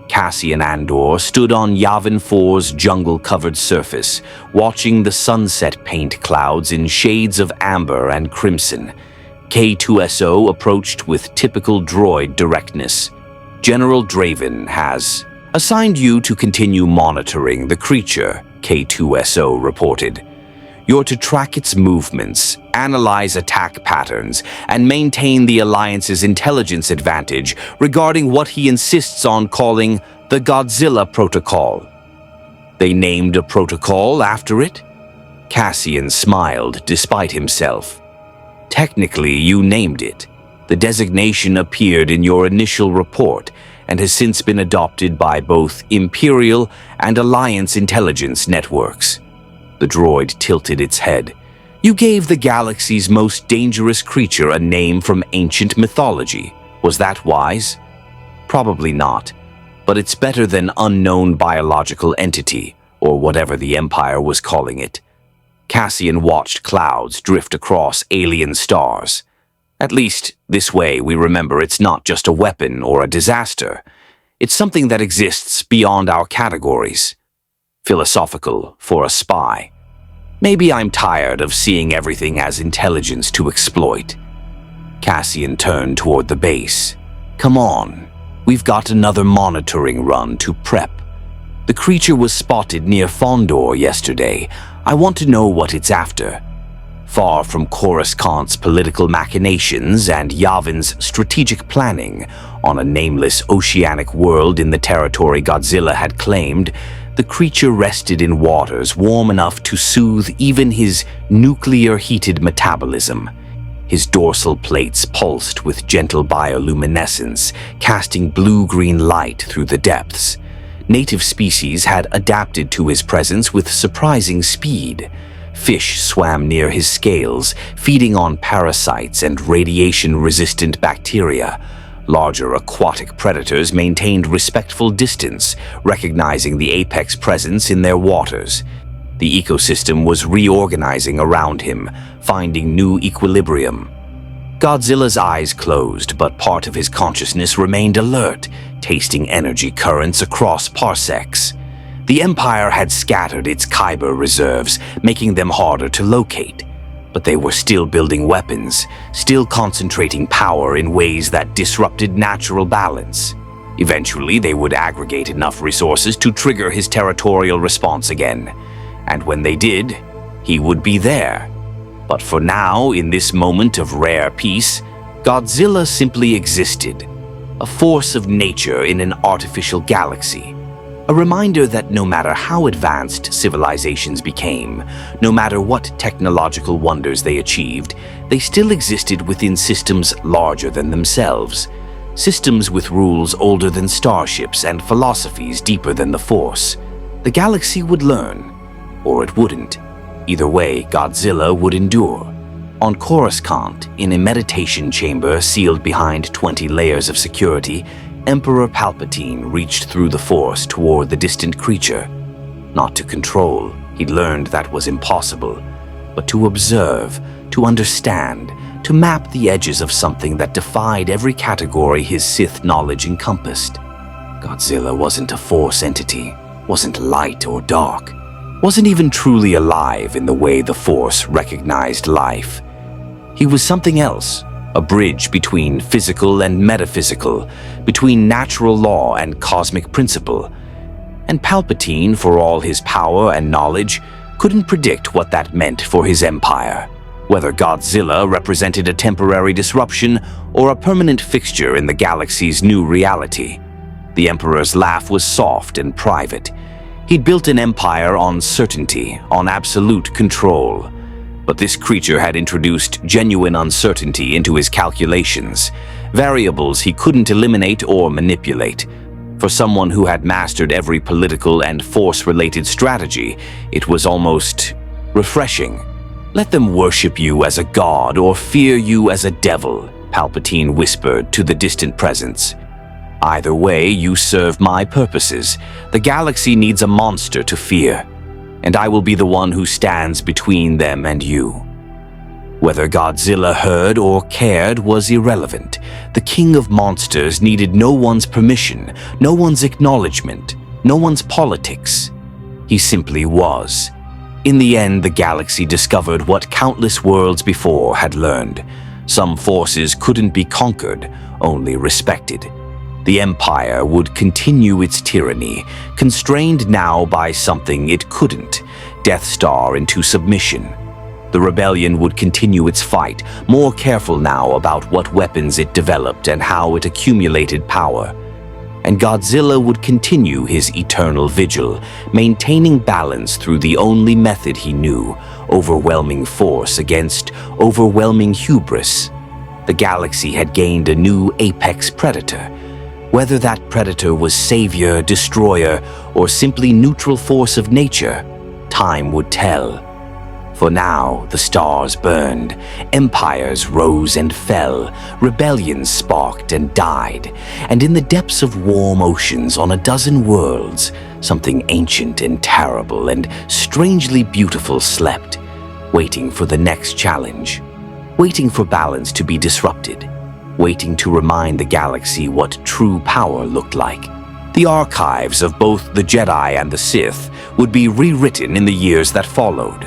S1: Cassian Andor stood on Yavin 4's jungle-covered surface, watching the sunset paint clouds in shades of amber and crimson. K2SO approached with typical droid directness. General Draven has assigned you to continue monitoring the creature, K2SO reported. You're to track its movements, analyze attack patterns, and maintain the Alliance's intelligence advantage regarding what he insists on calling the Godzilla Protocol. They named a protocol after it? Cassian smiled despite himself. Technically, you named it. The designation appeared in your initial report and has since been adopted by both Imperial and Alliance intelligence networks. The droid tilted its head. You gave the galaxy's most dangerous creature a name from ancient mythology. Was that wise? Probably not, but it's better than unknown biological entity, or whatever the Empire was calling it. Cassian watched clouds drift across alien stars. At least, this way we remember it's not just a weapon or a disaster. It's something that exists beyond our categories. Philosophical for a spy. Maybe I'm tired of seeing everything as intelligence to exploit. Cassian turned toward the base. Come on, we've got another monitoring run to prep. The creature was spotted near Fondor yesterday. I want to know what it's after. Far from Coruscant's political machinations and Yavin's strategic planning on a nameless oceanic world in the territory Godzilla had claimed, the creature rested in waters warm enough to soothe even his nuclear-heated metabolism. His dorsal plates pulsed with gentle bioluminescence, casting blue-green light through the depths. Native species had adapted to his presence with surprising speed. Fish swam near his scales, feeding on parasites and radiation-resistant bacteria. Larger aquatic predators maintained respectful distance, recognizing the apex presence in their waters. The ecosystem was reorganizing around him, finding new equilibrium. Godzilla's eyes closed, but part of his consciousness remained alert, tasting energy currents across parsecs. The Empire had scattered its kyber reserves, making them harder to locate. But they were still building weapons, still concentrating power in ways that disrupted natural balance. Eventually, they would aggregate enough resources to trigger his territorial response again. And when they did, he would be there. But for now, in this moment of rare peace, Godzilla simply existed, a force of nature in an artificial galaxy. A reminder that no matter how advanced civilizations became, no matter what technological wonders they achieved, they still existed within systems larger than themselves. Systems with rules older than starships and philosophies deeper than the Force. The galaxy would learn, or it wouldn't. Either way, Godzilla would endure. On Coruscant, in a meditation chamber sealed behind 20 layers of security, Emperor Palpatine reached through the Force toward the distant creature. Not to control, he'd learned that was impossible, but to observe, to understand, to map the edges of something that defied every category his Sith knowledge encompassed. Godzilla wasn't a Force entity, wasn't light or dark, wasn't even truly alive in the way the Force recognized life. He was something else. A bridge between physical and metaphysical, between natural law and cosmic principle. And Palpatine, for all his power and knowledge, couldn't predict what that meant for his empire. Whether Godzilla represented a temporary disruption or a permanent fixture in the galaxy's new reality. The Emperor's laugh was soft and private. He'd built an empire on certainty, on absolute control. But this creature had introduced genuine uncertainty into his calculations, variables he couldn't eliminate or manipulate. For someone who had mastered every political and force-related strategy, it was almost refreshing. "Let them worship you as a god or fear you as a devil," Palpatine whispered to the distant presence. "Either way, you serve my purposes. The galaxy needs a monster to fear, and I will be the one who stands between them and you." Whether Godzilla heard or cared was irrelevant. The king of monsters needed no one's permission, no one's acknowledgement, no one's politics. He simply was. In the end, the galaxy discovered what countless worlds before had learned. Some forces couldn't be conquered, only respected. The Empire would continue its tyranny, constrained now by something it couldn't, Death Star into submission. The rebellion would continue its fight, more careful now about what weapons it developed and how it accumulated power. And Godzilla would continue his eternal vigil, maintaining balance through the only method he knew, overwhelming force against overwhelming hubris. The galaxy had gained a new apex predator. Whether that predator was savior, destroyer, or simply neutral force of nature, time would tell. For now, the stars burned, empires rose and fell, rebellions sparked and died, and in the depths of warm oceans on a dozen worlds, something ancient and terrible and strangely beautiful slept, waiting for the next challenge, waiting for balance to be disrupted, waiting to remind the galaxy what true power looked like. The archives of both the Jedi and the Sith would be rewritten in the years that followed.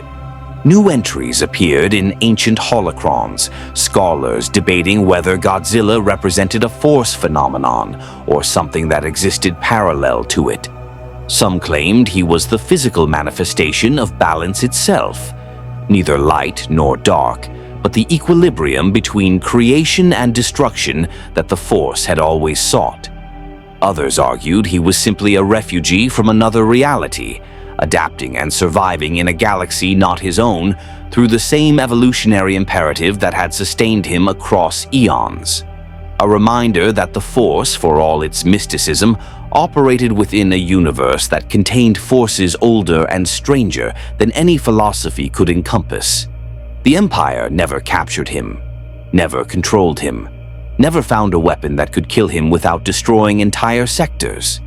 S1: New entries appeared in ancient holocrons, scholars debating whether Godzilla represented a force phenomenon or something that existed parallel to it. Some claimed he was the physical manifestation of balance itself, neither light nor dark, but the equilibrium between creation and destruction that the Force had always sought. Others argued he was simply a refugee from another reality, adapting and surviving in a galaxy not his own through the same evolutionary imperative that had sustained him across eons. A reminder that the Force, for all its mysticism, operated within a universe that contained forces older and stranger than any philosophy could encompass. The Empire never captured him, never controlled him, never found a weapon that could kill him without destroying entire sectors.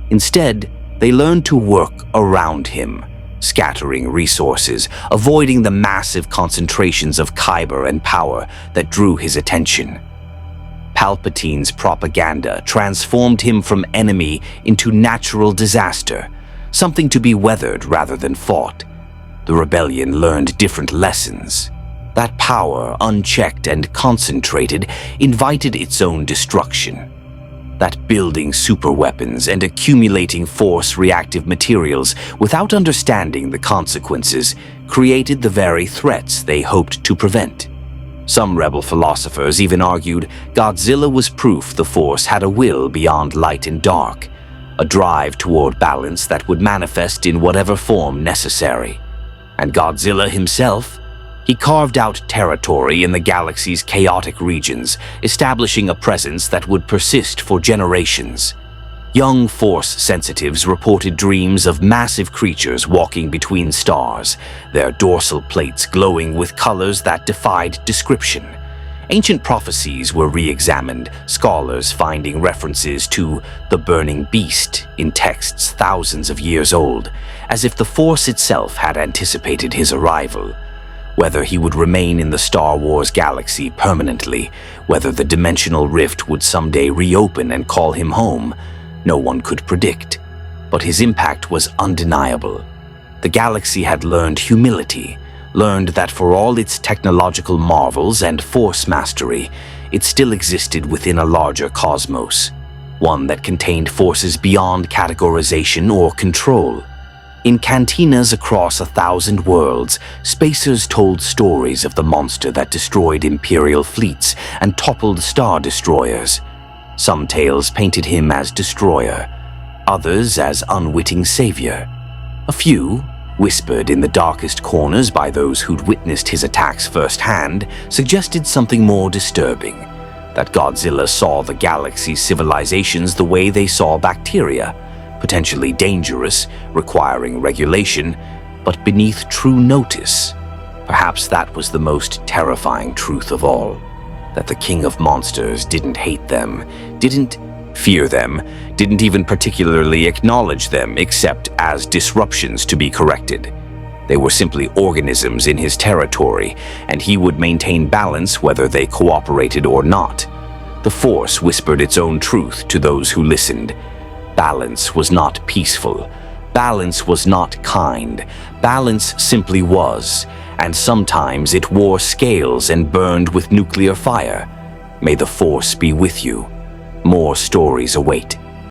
S1: Instead, they learned to work around him, scattering resources, avoiding the massive concentrations of kyber and power that drew his attention. Palpatine's propaganda transformed him from enemy into natural disaster, something to be weathered rather than fought. The rebellion learned different lessons. That power, unchecked and concentrated, invited its own destruction. That building superweapons and accumulating force-reactive materials without understanding the consequences created the very threats they hoped to prevent. Some rebel philosophers even argued Godzilla was proof the Force had a will beyond light and dark, a drive toward balance that would manifest in whatever form necessary. And Godzilla himself? He carved out territory in the galaxy's chaotic regions, establishing a presence that would persist for generations. Young Force sensitives reported dreams of massive creatures walking between stars, their dorsal plates glowing with colors that defied description. Ancient prophecies were re-examined, scholars finding references to the burning beast in texts thousands of years old, as if the Force itself had anticipated his arrival. Whether he would remain in the Star Wars galaxy permanently, whether the dimensional rift would someday reopen and call him home, no one could predict. But his impact was undeniable. The galaxy had learned humility, learned that for all its technological marvels and force mastery, it still existed within a larger cosmos, one that contained forces beyond categorization or control. In cantinas across 1,000 worlds, spacers told stories of the monster that destroyed Imperial fleets and toppled Star Destroyers. Some tales painted him as destroyer, others as unwitting savior. A few, whispered in the darkest corners by those who'd witnessed his attacks firsthand, suggested something more disturbing. that Godzilla saw the galaxy's civilizations the way they saw bacteria, potentially dangerous, requiring regulation, but beneath true notice. Perhaps that was the most terrifying truth of all, that the king of monsters didn't hate them, didn't fear them, didn't even particularly acknowledge them except as disruptions to be corrected. They were simply organisms in his territory, and he would maintain balance whether they cooperated or not. The Force whispered its own truth to those who listened. Balance was not peaceful. Balance was not kind. Balance simply was, and sometimes it wore scales and burned with nuclear fire. May the Force be with you. More stories await.